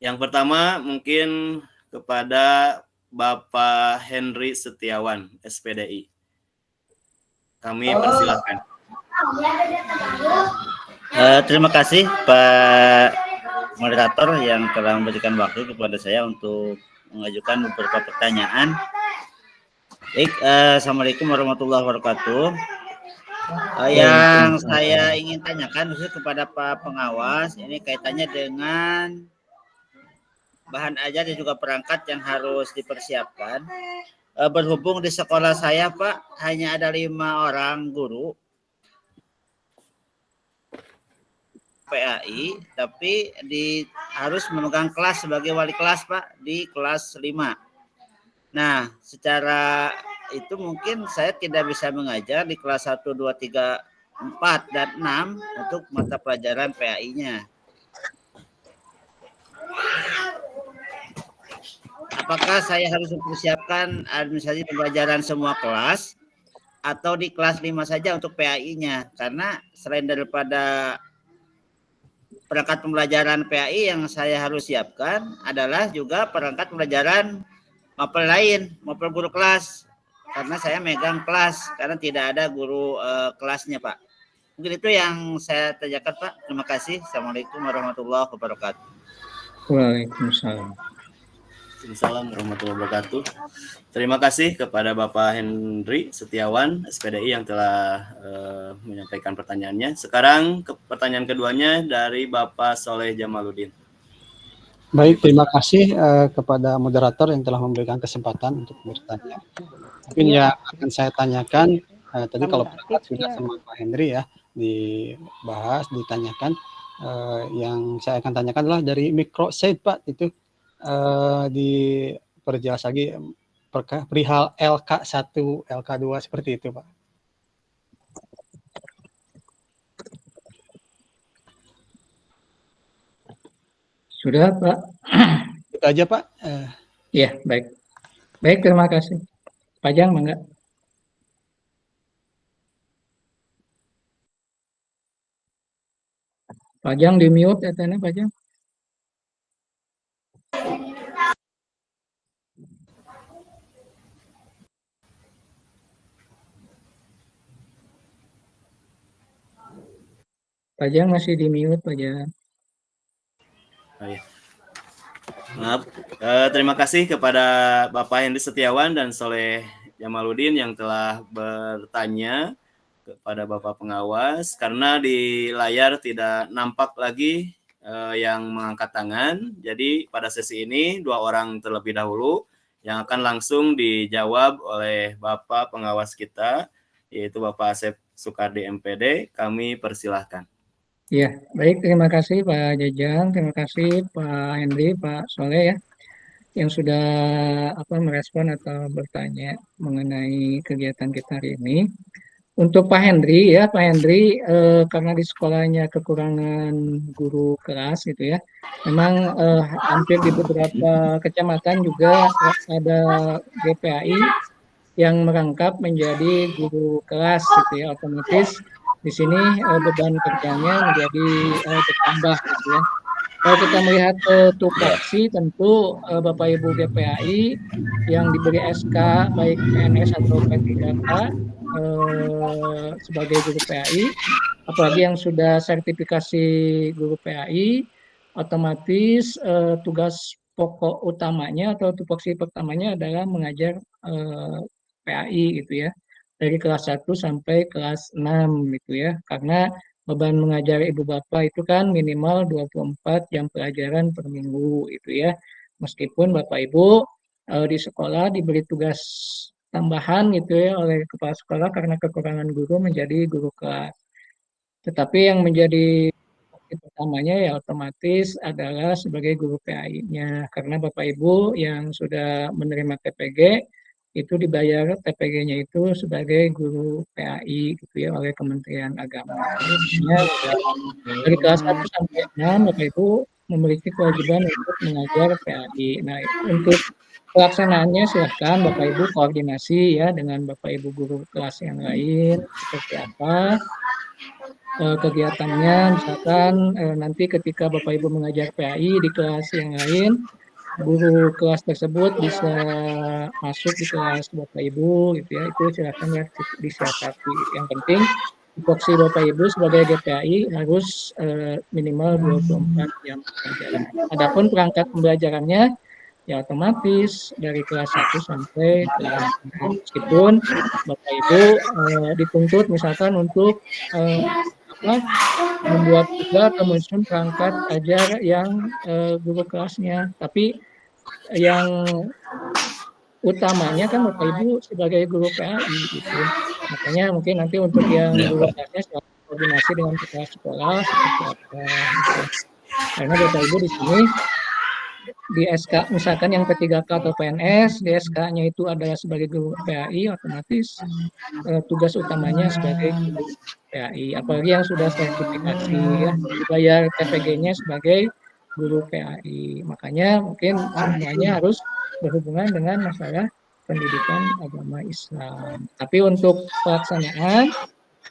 Yang pertama mungkin kepada Bapak Henry Setiawan SPDI. Kami persilahkan. Terima kasih Pak moderator yang telah memberikan waktu kepada saya untuk mengajukan beberapa pertanyaan. Baik, Assalamualaikum warahmatullahi wabarakatuh. Yang saya ingin tanyakan khusus kepada Pak pengawas, ini kaitannya dengan bahan ajar dan juga perangkat yang harus dipersiapkan. Berhubung di sekolah saya Pak hanya ada 5 orang guru PAI, tapi harus memegang kelas sebagai wali kelas Pak di kelas 5. Nah, secara itu mungkin saya tidak bisa mengajar di kelas 1, 2, 3, 4, dan 6 untuk mata pelajaran PAI-nya. Apakah saya harus mempersiapkan administrasi pembelajaran semua kelas atau di kelas 5 saja untuk PAI-nya? Karena selain daripada perangkat pembelajaran PAI yang saya harus siapkan adalah juga perangkat pembelajaran mapel lain, mapel guru kelas. Karena saya megang kelas, karena tidak ada guru kelasnya Pak. Mungkin itu yang saya tanyakan Pak. Terima kasih. Assalamualaikum warahmatullahi wabarakatuh. Waalaikumsalam. Waalaikumsalam warahmatullahi wabarakatuh. Terima kasih kepada Bapak Henry Setiawan SPDI yang telah menyampaikan pertanyaannya. Sekarang pertanyaan keduanya dari Bapak Soleh Jamaluddin. Baik, terima kasih kepada moderator yang telah memberikan kesempatan untuk bertanya. Mungkin yang akan saya tanyakan, tadi kalau sudah sama Pak Henry ya, dibahas, ditanyakan. Yang saya akan tanyakan adalah dari microsite Pak, itu diperjelas lagi perihal LK1, LK2 seperti itu Pak. Sudah Pak? Itu aja Pak. Ya, baik. Baik, terima kasih. Pajang, enggak? Pajang di mute ya, Pajang. Pajang masih di mute, Pajang. Oh, iya. Maaf. Terima kasih kepada Bapak Hendy Setiawan dan Soleh Jamaluddin yang telah bertanya kepada Bapak pengawas, karena di layar tidak nampak lagi yang mengangkat tangan. Jadi pada sesi ini 2 orang terlebih dahulu yang akan langsung dijawab oleh Bapak pengawas kita, yaitu Bapak Asep Sukardi MPD. Kami persilahkan. Ya, baik, terima kasih Pak Jajang, terima kasih Pak Hendy, Pak Soleh ya, yang sudah merespon atau bertanya mengenai kegiatan kita hari ini. Untuk Pak Hendri ya, Pak Hendri karena di sekolahnya kekurangan guru kelas gitu ya, memang hampir di beberapa kecamatan juga ada GPAI yang merangkap menjadi guru kelas gitu ya, otomatis di sini beban kerjanya menjadi bertambah gitu ya. Kalau kita melihat tupoksi, tentu Bapak Ibu GPAI yang diberi SK baik PNS atau P3K sebagai guru PAI, apalagi yang sudah sertifikasi guru PAI, otomatis tugas pokok utamanya atau tupoksi pertamanya adalah mengajar PAI gitu ya, dari kelas 1 sampai kelas 6 gitu ya, karena beban mengajar ibu bapak itu kan minimal 24 jam pelajaran per minggu itu ya. Meskipun bapak ibu di sekolah diberi tugas tambahan gitu ya oleh kepala sekolah karena kekurangan guru menjadi guru kelas. Tetapi yang menjadi pertamanya ya otomatis adalah sebagai guru PAI-nya, karena bapak ibu yang sudah menerima TPG itu dibayar TPG-nya itu sebagai guru PAI gitu ya oleh Kementerian Agama. Artinya dari kelas 1 sampai 6 Bapak Ibu memiliki kewajiban untuk mengajar PAI. Nah, untuk pelaksanaannya silahkan Bapak Ibu koordinasi ya dengan Bapak Ibu guru kelas yang lain seperti apa kegiatannya, misalkan nanti ketika Bapak Ibu mengajar PAI di kelas yang lain, guru kelas tersebut bisa masuk di kelas Bapak Ibu gitu ya, itu silakan ya disiasati. Yang penting tupoksi Bapak Ibu sebagai GPAI harus minimal 24 jam pelajaran. Adapun perangkat pembelajarannya ya otomatis dari kelas 1 sampai kelas 6. Meskipun Bapak Ibu dituntut misalkan untuk membuat juga atau menyusun perangkat ajar yang guru kelasnya, tapi yang utamanya kan Bapak Ibu sebagai guru PAI gitu. Makanya mungkin nanti untuk yang guru kelasnya koordinasi dengan kepala sekolah seperti apa gitu. Karena Bapak Ibu di sini di SK misalkan yang P3K atau PNS, di SK-nya itu adalah sebagai guru PAI, otomatis tugas utamanya sebagai guru PAI. Apalagi yang sudah sertifikasi ya, dibayar TPG-nya sebagai guru PAI. Makanya mungkin semuanya harus berhubungan dengan masalah pendidikan agama Islam. Tapi untuk pelaksanaan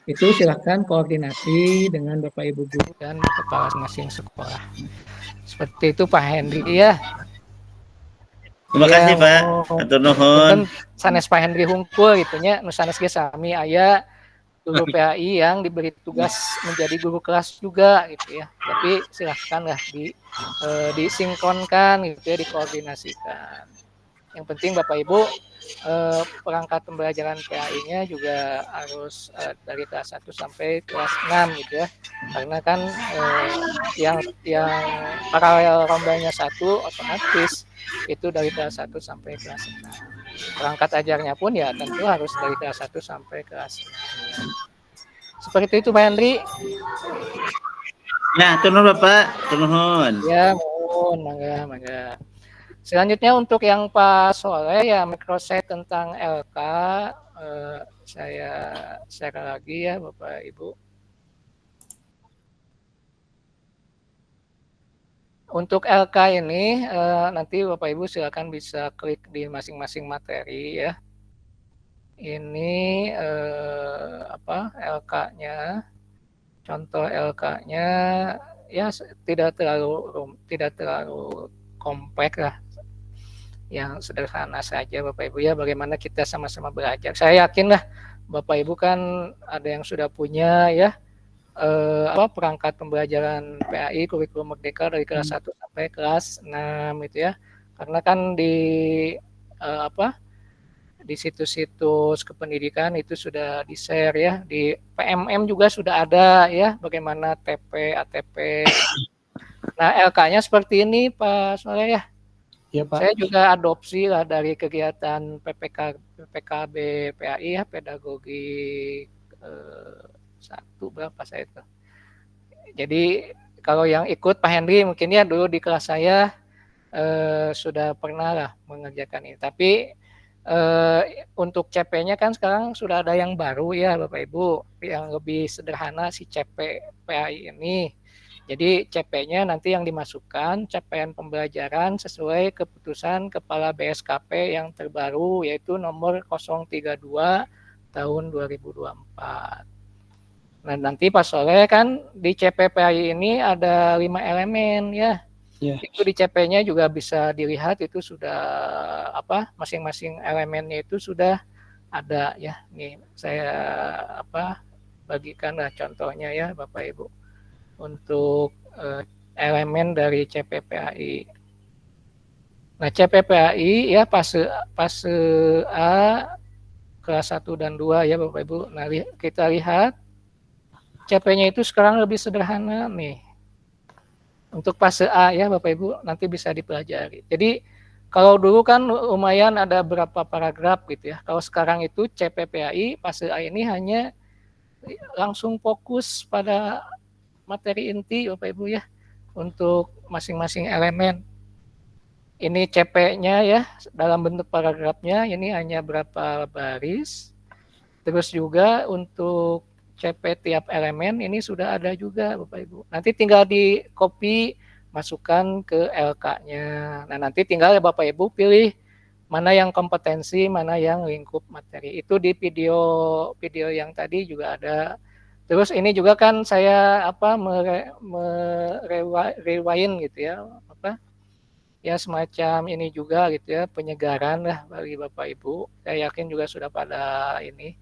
itu silakan koordinasi dengan Bapak Ibu guru dan kepala masing sekolah. Seperti itu Pak Hendy ya. Terima kasih Pak. Atur nuhun. Sanes Pak Hendy hungkul gitunya, nu sanes ge sami aya guru PAI yang diberi tugas menjadi guru kelas juga gitu ya. Tapi silahkan lah disinkronkan gitu ya, dikoordinasikan. Yang penting Bapak Ibu perangkat pembelajaran PAI-nya juga harus dari kelas 1 sampai kelas 6 gitu ya. Karena kan yang paralel rombanya 1 otomatis itu dari kelas 1 sampai kelas 6. Perangkat ajarnya pun ya tentu harus dari kelas 1 sampai kelas 6. Seperti itu Pak Hendri. Nah, turun Bapak, turun. Ya, mohon, mangga. Selanjutnya untuk yang Pak Soleh ya microsite tentang LK, saya share lagi ya Bapak Ibu. Untuk LK ini nanti Bapak Ibu silakan bisa klik di masing-masing materi ya. Ini LK-nya, contoh LK-nya ya tidak terlalu kompleks lah, yang sederhana saja Bapak Ibu ya, bagaimana kita sama-sama belajar. Saya yakin lah Bapak Ibu kan ada yang sudah punya ya perangkat pembelajaran PAI kurikulum merdeka dari kelas 1 sampai kelas 6 itu ya. Karena kan di situs-situs kependidikan itu sudah di-share ya, di PMM juga sudah ada ya, bagaimana TP, ATP. Nah, LK-nya seperti ini Pak Soleh ya. Iya Pak. Saya juga adopsi lah dari kegiatan PPKB PAI ya, pedagogi 1 berapa saya itu. Jadi kalau yang ikut Pak Henry mungkin ya dulu di kelas saya sudah pernah lah mengerjakan ini. Tapi untuk CP-nya kan sekarang sudah ada yang baru ya Bapak Ibu, yang lebih sederhana si CP PAI ini. Jadi CP-nya nanti yang dimasukkan capaian pembelajaran sesuai keputusan Kepala BSKP yang terbaru yaitu nomor 032 tahun 2024. Nah nanti Pak Soleh kan di CP PAI ini ada 5 elemen ya. Ya. Itu di CP-nya juga bisa dilihat itu sudah masing-masing elemennya itu sudah ada ya. Nih saya bagikan lah contohnya ya Bapak Ibu untuk elemen dari CP PAI. Nah CP PAI ya fase A kelas 1 dan 2 ya Bapak Ibu. Nah kita lihat CP-nya itu sekarang lebih sederhana nih. Untuk fase A ya Bapak Ibu nanti bisa dipelajari. Jadi kalau dulu kan lumayan ada berapa paragraf gitu ya. Kalau sekarang itu CPPAI fase A ini hanya langsung fokus pada materi inti Bapak Ibu ya untuk masing-masing elemen. Ini CP-nya ya dalam bentuk paragrafnya ini hanya berapa baris. Terus juga untuk CP tiap elemen ini sudah ada juga Bapak Ibu. Nanti tinggal di copy masukkan ke LK-nya. Nah nanti tinggal ya Bapak Ibu pilih mana yang kompetensi, mana yang lingkup materi. Itu di video yang tadi juga ada. Terus ini juga kan saya rewind gitu ya, ya semacam ini juga gitu ya penyegaran lah bagi Bapak Ibu. Saya yakin juga sudah pada ini.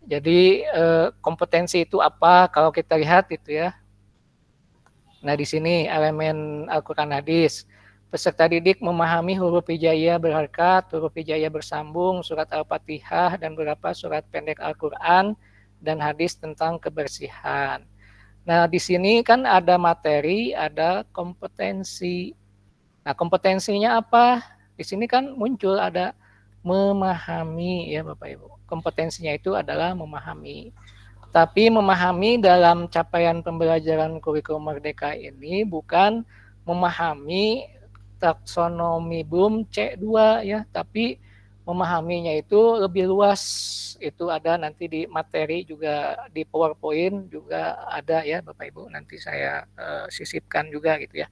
Jadi kompetensi itu apa kalau kita lihat itu ya. Nah di sini elemen Al-Quran hadis. Peserta didik memahami huruf hijaiyah berharkat, huruf hijaiyah bersambung, surat Al-Fatihah dan beberapa surat pendek Al-Quran dan hadis tentang kebersihan. Nah di sini kan ada materi, ada kompetensi. Nah kompetensinya apa? Di sini kan muncul ada memahami ya Bapak Ibu. Kompetensinya itu adalah memahami. Tapi memahami dalam capaian pembelajaran kurikulum merdeka ini bukan memahami taksonomi Bloom C2 ya, tapi memahaminya itu lebih luas. Itu ada nanti di materi juga di PowerPoint juga ada ya Bapak Ibu. Nanti saya sisipkan juga gitu ya.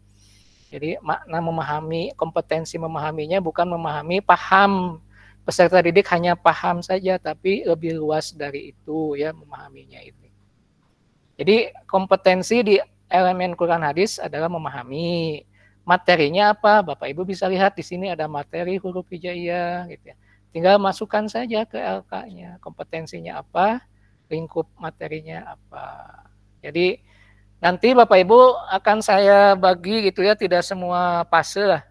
Jadi makna memahami, kompetensi memahaminya bukan memahami paham. Peserta didik hanya paham saja, tapi lebih luas dari itu ya memahaminya ini. Jadi kompetensi di elemen Quran hadis adalah memahami. Materinya apa? Bapak Ibu bisa lihat di sini ada materi huruf hijaiyah gitu ya. Tinggal masukkan saja ke LK-nya. Kompetensinya apa? Lingkup materinya apa? Jadi nanti Bapak Ibu akan saya bagi gitu ya, tidak semua fase lah.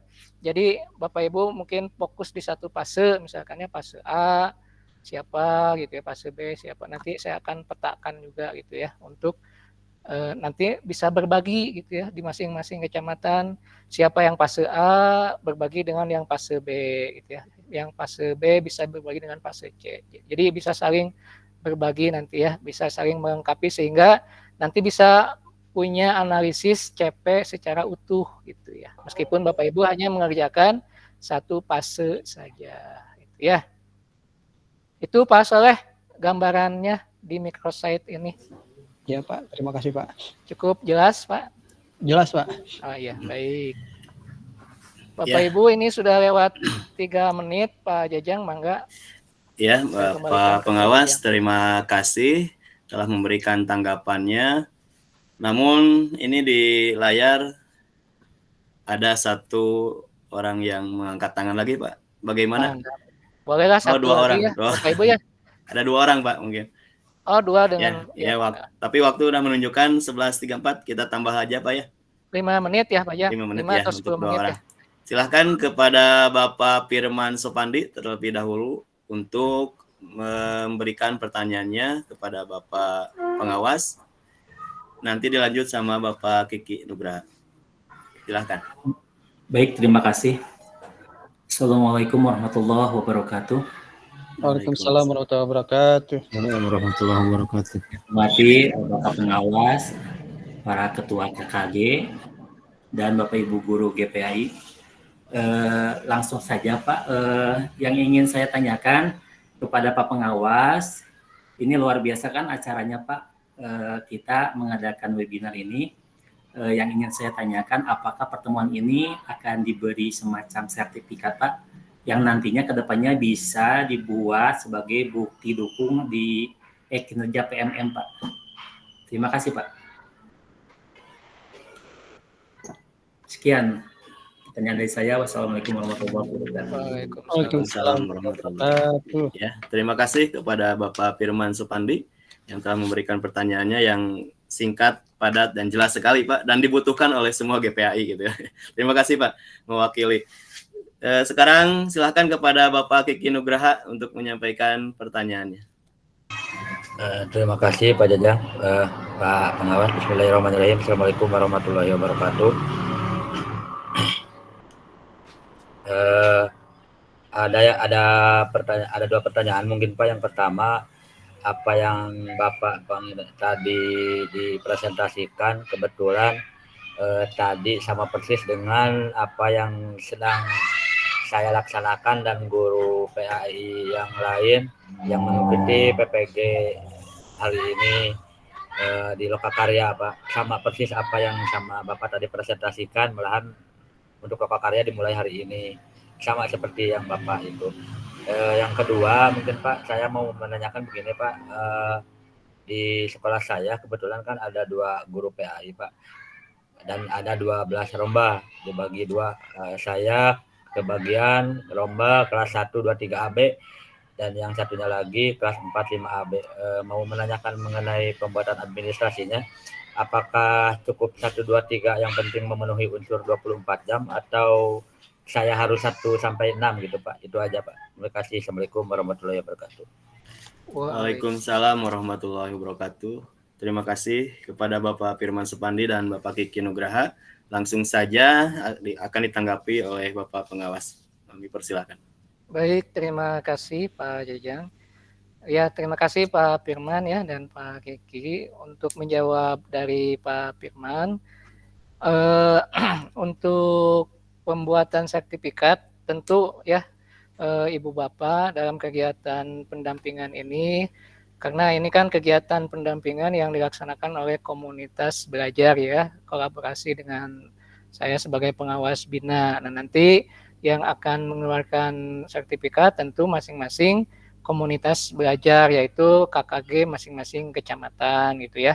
Jadi Bapak Ibu mungkin fokus di satu fase, misalkannya fase A siapa gitu ya, fase B siapa. Nanti saya akan petakan juga gitu ya untuk nanti bisa berbagi gitu ya di masing-masing kecamatan. Siapa yang fase A berbagi dengan yang fase B gitu ya. Yang fase B bisa berbagi dengan fase C. Jadi bisa saling berbagi nanti ya, bisa saling melengkapi sehingga nanti bisa punya analisis CP secara utuh gitu ya. Meskipun Bapak Ibu hanya mengerjakan satu fase saja gitu ya. Itu Pak Soleh gambarannya di microsite ini. Ya Pak, terima kasih Pak. Cukup jelas Pak? Jelas Pak. Oh iya, baik. Bapak Ibu ini sudah lewat 3 menit, Pak Jajang, mangga. Ya, Pak Pengawas, terima kasih telah memberikan tanggapannya. Namun ini di layar ada satu orang yang mengangkat tangan lagi, Pak. Bagaimana? Bolehlah satu dua lagi orang. ya, Bapak Ibu ya. Ada 2 orang, Pak, mungkin. Oh, 2 Ya, dengan ya tapi waktu udah menunjukkan 11.34, kita tambah aja Pak ya. 5 menit ya Pak ya. 5 menit 5 ya atau untuk 10 2 menit orang. ya. Silahkan kepada Bapak Firman Sopandi terlebih dahulu untuk memberikan pertanyaannya kepada Bapak pengawas. Nanti dilanjut sama Bapak Kiki Nugraha. Silahkan. Baik, terima kasih. Assalamualaikum warahmatullahi wabarakatuh. Waalaikumsalam warahmatullahi wabarakatuh. Warahmatullahi wabarakatuh. Hormati Bapak pengawas, para ketua KKG, dan Bapak Ibu guru GPAI. Langsung saja Pak, yang ingin saya tanyakan kepada Pak pengawas, ini luar biasa kan acaranya Pak, kita mengadakan webinar ini. Yang ingin saya tanyakan, apakah pertemuan ini akan diberi semacam sertifikat Pak, yang nantinya kedepannya bisa dibuat sebagai bukti dukung di kinerja PMM Pak. Terima kasih Pak. Sekian pertanyaan dari saya. Wassalamualaikum warahmatullahi wabarakatuh. Waalaikumsalam warahmatullahi wabarakatuh. Ya, terima kasih kepada Bapak Firman Supandi yang telah memberikan pertanyaannya yang singkat, padat, dan jelas sekali Pak, dan dibutuhkan oleh semua GPAI gitu ya. Terima kasih Pak mewakili. Sekarang silakan kepada Bapak Kiki Nugraha untuk menyampaikan pertanyaannya. Terima kasih Pak Jajang, Pak pengawas. Bismillahirrahmanirrahim. Assalamualaikum warahmatullahi wabarakatuh. Ada dua pertanyaan mungkin Pak. Yang pertama, apa yang Bapak tadi dipresentasikan kebetulan tadi sama persis dengan apa yang sedang saya laksanakan dan guru PAI yang lain yang mengikuti PPG hari ini di Lokakarya Pak. Sama persis apa yang sama Bapak tadi presentasikan, malahan untuk Lokakarya dimulai hari ini. Sama seperti yang Bapak itu. Yang kedua mungkin Pak, saya mau menanyakan begini Pak, di sekolah saya kebetulan kan ada 2 guru PAI Pak, dan ada 12 lomba dibagi 2. Saya kebagian lomba kelas 1, 2, 3 AB, dan yang satunya lagi kelas 4, 5 AB. Mau menanyakan mengenai pembuatan administrasinya, apakah cukup 1, 2, 3 yang penting memenuhi unsur 24 jam atau saya harus 1 sampai 6 gitu Pak. Itu aja Pak. Terima kasih. Assalamualaikum warahmatullahi wabarakatuh. Waalaikumsalam warahmatullahi wabarakatuh. Terima kasih kepada Bapak Firman Supandi dan Bapak Kiki Nugraha. Langsung saja akan ditanggapi oleh Bapak pengawas. Kami persilakan. Baik, terima kasih Pak Jajang. Ya, terima kasih Pak Firman ya dan Pak Kiki untuk menjawab dari Pak Firman. Untuk pembuatan sertifikat tentu ya Ibu Bapak dalam kegiatan pendampingan ini, karena ini kan kegiatan pendampingan yang dilaksanakan oleh komunitas belajar ya, kolaborasi dengan saya sebagai pengawas bina. Nah, nanti yang akan mengeluarkan sertifikat tentu masing-masing komunitas belajar, yaitu KKG masing-masing kecamatan gitu ya.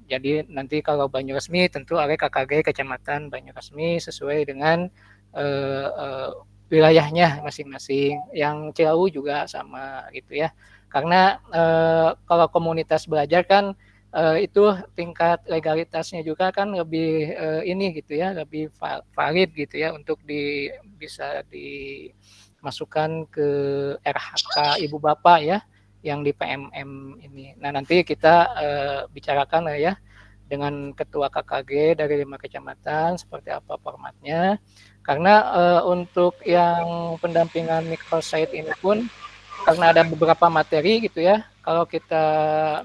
Jadi nanti kalau Banyuresmi tentu oleh KKG Kecamatan Banyuresmi sesuai dengan wilayahnya masing-masing. Yang Ciawu juga sama gitu ya. Karena kalau komunitas belajar kan itu tingkat legalitasnya juga kan lebih ini gitu ya, lebih valid gitu ya untuk bisa dimasukkan ke RHK Ibu Bapak ya, yang di PMM ini. Nah, nanti kita bicarakan ya dengan ketua KKG dari 5 kecamatan seperti apa formatnya. Karena untuk yang pendampingan microsite ini pun karena ada beberapa materi gitu ya. Kalau kita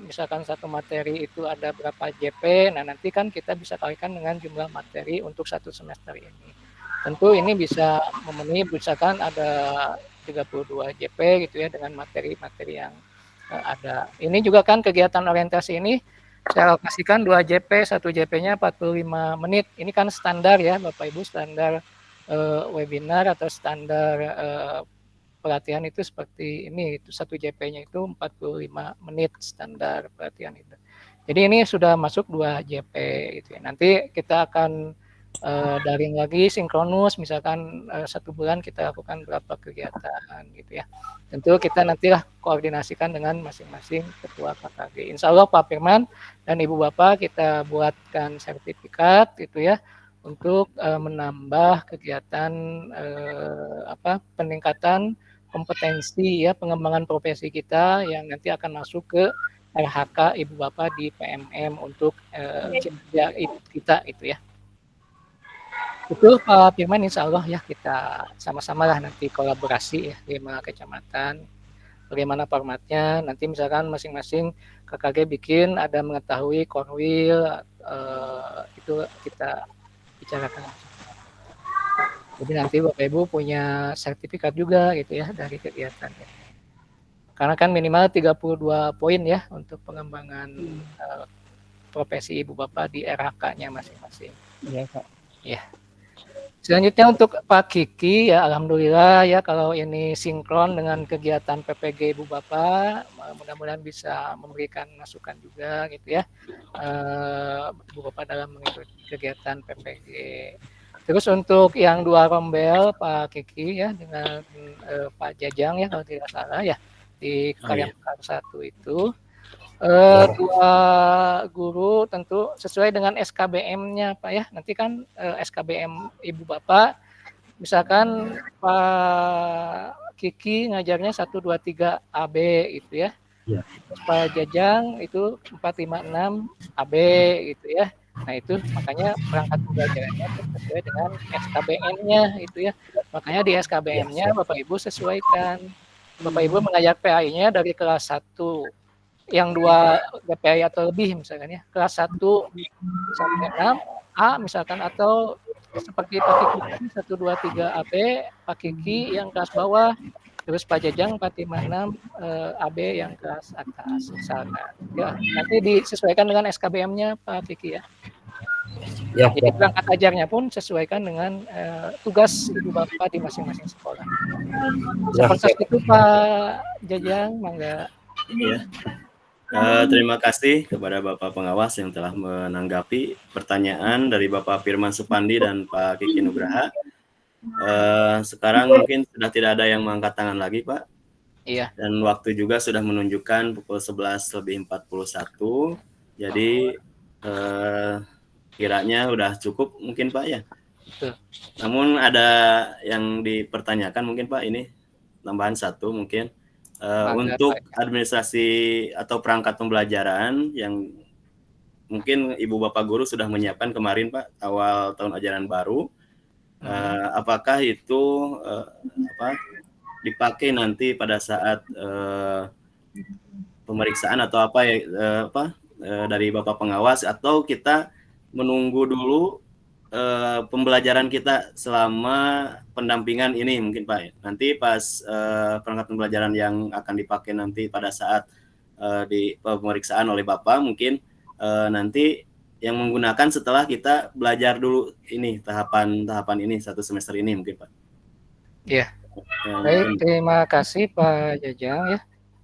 misalkan satu materi itu ada berapa JP, nah nanti kan kita bisa kalikan dengan jumlah materi untuk 1 semester ini. Tentu ini bisa memenuhi misalkan ada 32 JP gitu ya dengan materi-materi yang ada. Ini juga kan kegiatan orientasi ini saya alokasikan 2 JP, 1 JP-nya 45 menit. Ini kan standar ya Bapak Ibu, standar webinar atau standar pelatihan itu seperti ini, itu 1 JP-nya itu 45 menit standar pelatihan itu. Jadi ini sudah masuk 2 JP gitu ya. Nanti kita akan daring lagi, sinkronus, misalkan 1 bulan kita lakukan berapa kegiatan gitu ya. Tentu kita nantilah koordinasikan dengan masing-masing ketua KKG. Insya Allah Pak Firman dan Ibu Bapak kita buatkan sertifikat gitu ya untuk menambah kegiatan peningkatan kompetensi ya, pengembangan profesi kita yang nanti akan masuk ke RHK Ibu Bapak di PMM untuk kinerja kita itu ya. Itu Pak Firman, insya Allah ya kita sama-sama lah nanti kolaborasi ya 5 kecamatan. Bagaimana formatnya, nanti misalkan masing-masing KKG bikin ada mengetahui korwil, itu kita bicarakan. Jadi nanti Bapak Ibu punya sertifikat juga gitu ya dari kegiatan. Karena kan minimal 32 poin ya untuk pengembangan profesi Ibu Bapak di RHK-nya masing-masing. Iya, Pak. Ya. Selanjutnya untuk Pak Kiki ya, alhamdulillah ya kalau ini sinkron dengan kegiatan PPG Ibu Bapak, mudah-mudahan bisa memberikan masukan juga gitu ya Ibu Bapak dalam mengikuti kegiatan PPG. Terus untuk yang 2 rombel Pak Kiki ya dengan Pak Jajang ya kalau tidak salah ya di Karya Mekar 1 itu. 2 guru tentu sesuai dengan SKBM-nya Pak ya. Nanti kan SKBM Ibu Bapak, misalkan Pak Kiki ngajarnya 1, 2, 3 AB itu ya. Pak Jajang itu 4, 5, 6 AB gitu ya. Nah itu makanya perangkat pembelajarannya sesuai dengan SKBM-nya itu ya. Makanya di SKBM-nya Bapak Ibu sesuaikan. Bapak Ibu mengajar PAI-nya dari kelas 1 yang 2 GPI atau lebih misalkan ya, kelas 1 sampai 6 A misalkan, atau seperti Pak Kiki 1, 2, 3 AB, Pak Kiki yang kelas bawah, terus Pak Jajang 4, 5, 6 AB yang kelas atas misalkan. Ya, nanti disesuaikan dengan SKBM-nya Pak Kiki ya. Jadi perangkat ajarnya pun sesuaikan dengan tugas Ibu Bapak di masing-masing sekolah. Seperti itu Pak Jajang, mangga. Iya. Terima kasih kepada Bapak Pengawas yang telah menanggapi pertanyaan dari Bapak Firman Supandi dan Pak Kiki Nugraha. Sekarang mungkin sudah tidak ada yang mengangkat tangan lagi, Pak. Iya. Dan waktu juga sudah menunjukkan pukul 11:41. Jadi kiranya udah cukup mungkin Pak ya. Betul. Namun ada yang dipertanyakan mungkin Pak, ini tambahan 1 mungkin. Untuk administrasi atau perangkat pembelajaran yang mungkin Ibu Bapak Guru sudah menyiapkan kemarin Pak, awal tahun ajaran baru, apakah itu dipakai nanti pada saat pemeriksaan atau apa ya dari Bapak Pengawas, atau kita menunggu dulu pembelajaran kita selama pendampingan ini mungkin Pak. Nanti pas perangkat pembelajaran yang akan dipakai nanti pada saat di pemeriksaan oleh Bapak mungkin nanti yang menggunakan setelah kita belajar dulu ini tahapan ini 1 semester ini mungkin Pak. Iya. Baik, terima kasih Pak Jajang ya.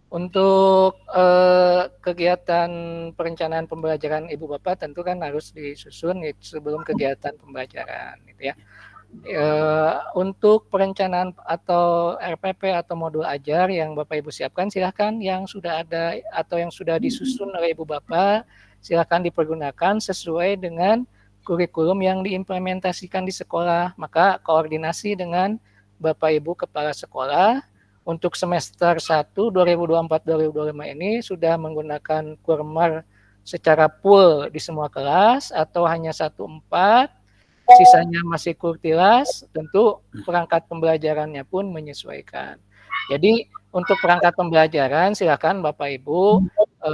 Untuk kegiatan perencanaan pembelajaran Ibu Bapak tentu kan harus disusun sebelum kegiatan pembelajaran gitu ya. Untuk perencanaan atau RPP atau modul ajar yang Bapak Ibu siapkan, silahkan yang sudah ada atau yang sudah disusun oleh Ibu Bapak silahkan dipergunakan sesuai dengan kurikulum yang diimplementasikan di sekolah. Maka koordinasi dengan Bapak Ibu Kepala Sekolah untuk semester 1 2024-2025 ini sudah menggunakan kurmar secara full di semua kelas atau hanya 1/4, sisanya masih kurtilas, tentu perangkat pembelajarannya pun menyesuaikan. Jadi untuk perangkat pembelajaran silakan Bapak Ibu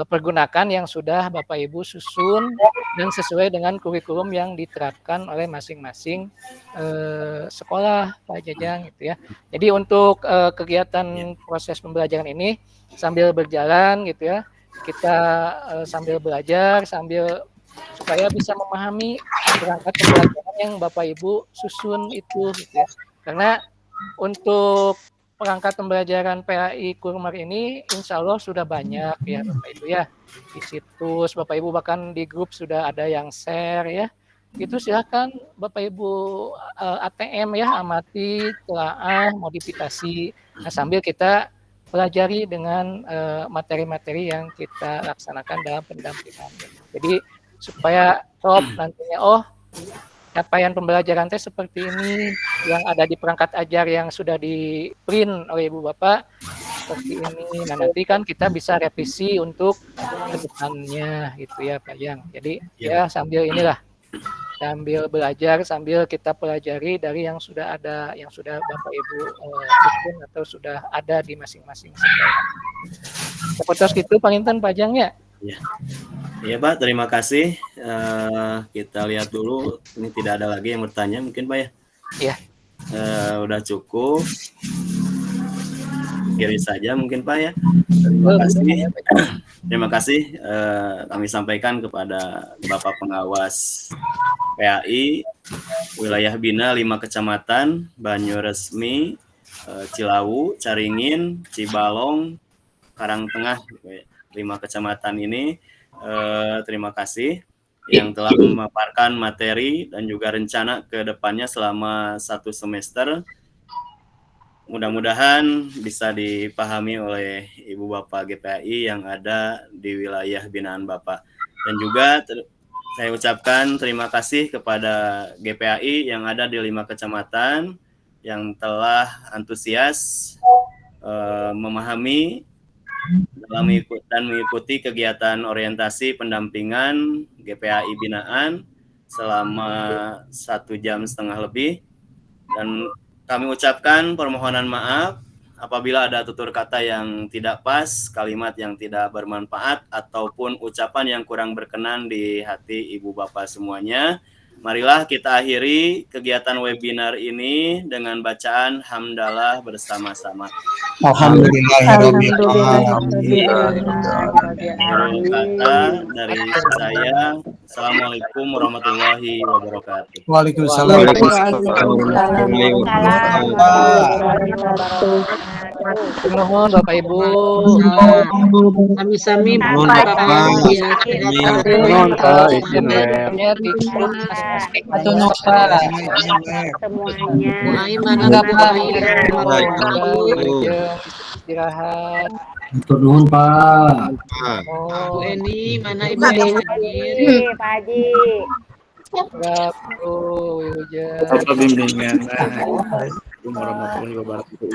pergunakan yang sudah Bapak Ibu susun dan sesuai dengan kurikulum yang diterapkan oleh masing-masing sekolah Pak Jajang gitu ya. Jadi untuk kegiatan proses pembelajaran ini sambil berjalan gitu ya, kita sambil belajar sambil supaya bisa memahami perangkat pembelajaran yang Bapak Ibu susun itu gitu ya. Karena untuk perangkat pembelajaran PAI Kurmar ini insya Allah sudah banyak ya Bapak Ibu ya. Di situs Bapak Ibu bahkan di grup sudah ada yang share ya. itu silakan Bapak Ibu ATM ya, amati, telaah, modifikasi. Nah, sambil kita pelajari dengan materi-materi yang kita laksanakan dalam pendampingan. Jadi supaya nantinya capaian pembelajaran teh seperti ini yang ada di perangkat ajar yang sudah di print oleh Ibu Bapak seperti ini. Nah, nanti kan kita bisa revisi untuk kedepannya gitu ya Pak Yang. Jadi ya sambil belajar, sambil kita pelajari dari yang sudah ada, yang sudah Bapak Ibu bikin atau sudah ada di masing-masing sekolah. Seperti itu Panginten Pak Jang ya. Iya Pak, terima kasih. Kita lihat dulu, ini tidak ada lagi yang bertanya mungkin Pak ya? Iya. Udah cukup. Kiri saja mungkin Pak ya. Terima kasih. Terima kasih kami sampaikan kepada Bapak Pengawas PAI Wilayah Bina 5 Kecamatan, Banyuresmi, Cilawu, Caringin, Cibalong, Karangtengah, 5 kecamatan ini. Terima kasih yang telah memaparkan materi dan juga rencana ke depannya selama 1 semester. Mudah-mudahan bisa dipahami oleh Ibu Bapak GPAI yang ada di wilayah binaan Bapak. Dan juga saya ucapkan terima kasih kepada GPAI yang ada di 5 kecamatan yang telah antusias memahami dalam mengikuti kegiatan orientasi pendampingan GPAI binaan selama 1,5 jam lebih, dan kami ucapkan permohonan maaf apabila ada tutur kata yang tidak pas, kalimat yang tidak bermanfaat, ataupun ucapan yang kurang berkenan di hati Ibu Bapak semuanya. Marilah kita akhiri kegiatan webinar ini dengan bacaan hamdalah bersama-sama. Kata dari saya, Assalamualaikum warahmatullahi wabarakatuh. Waalaikumsalam. Mohon Bapak Ibu. Sami-sami istirahat. Turun Pak. Bu Eni, mana Ibu Eni? Pak Haji. Enggak, hujan. Apa bimbingan? Assalamualaikum warahmatullahi wabarakatuh.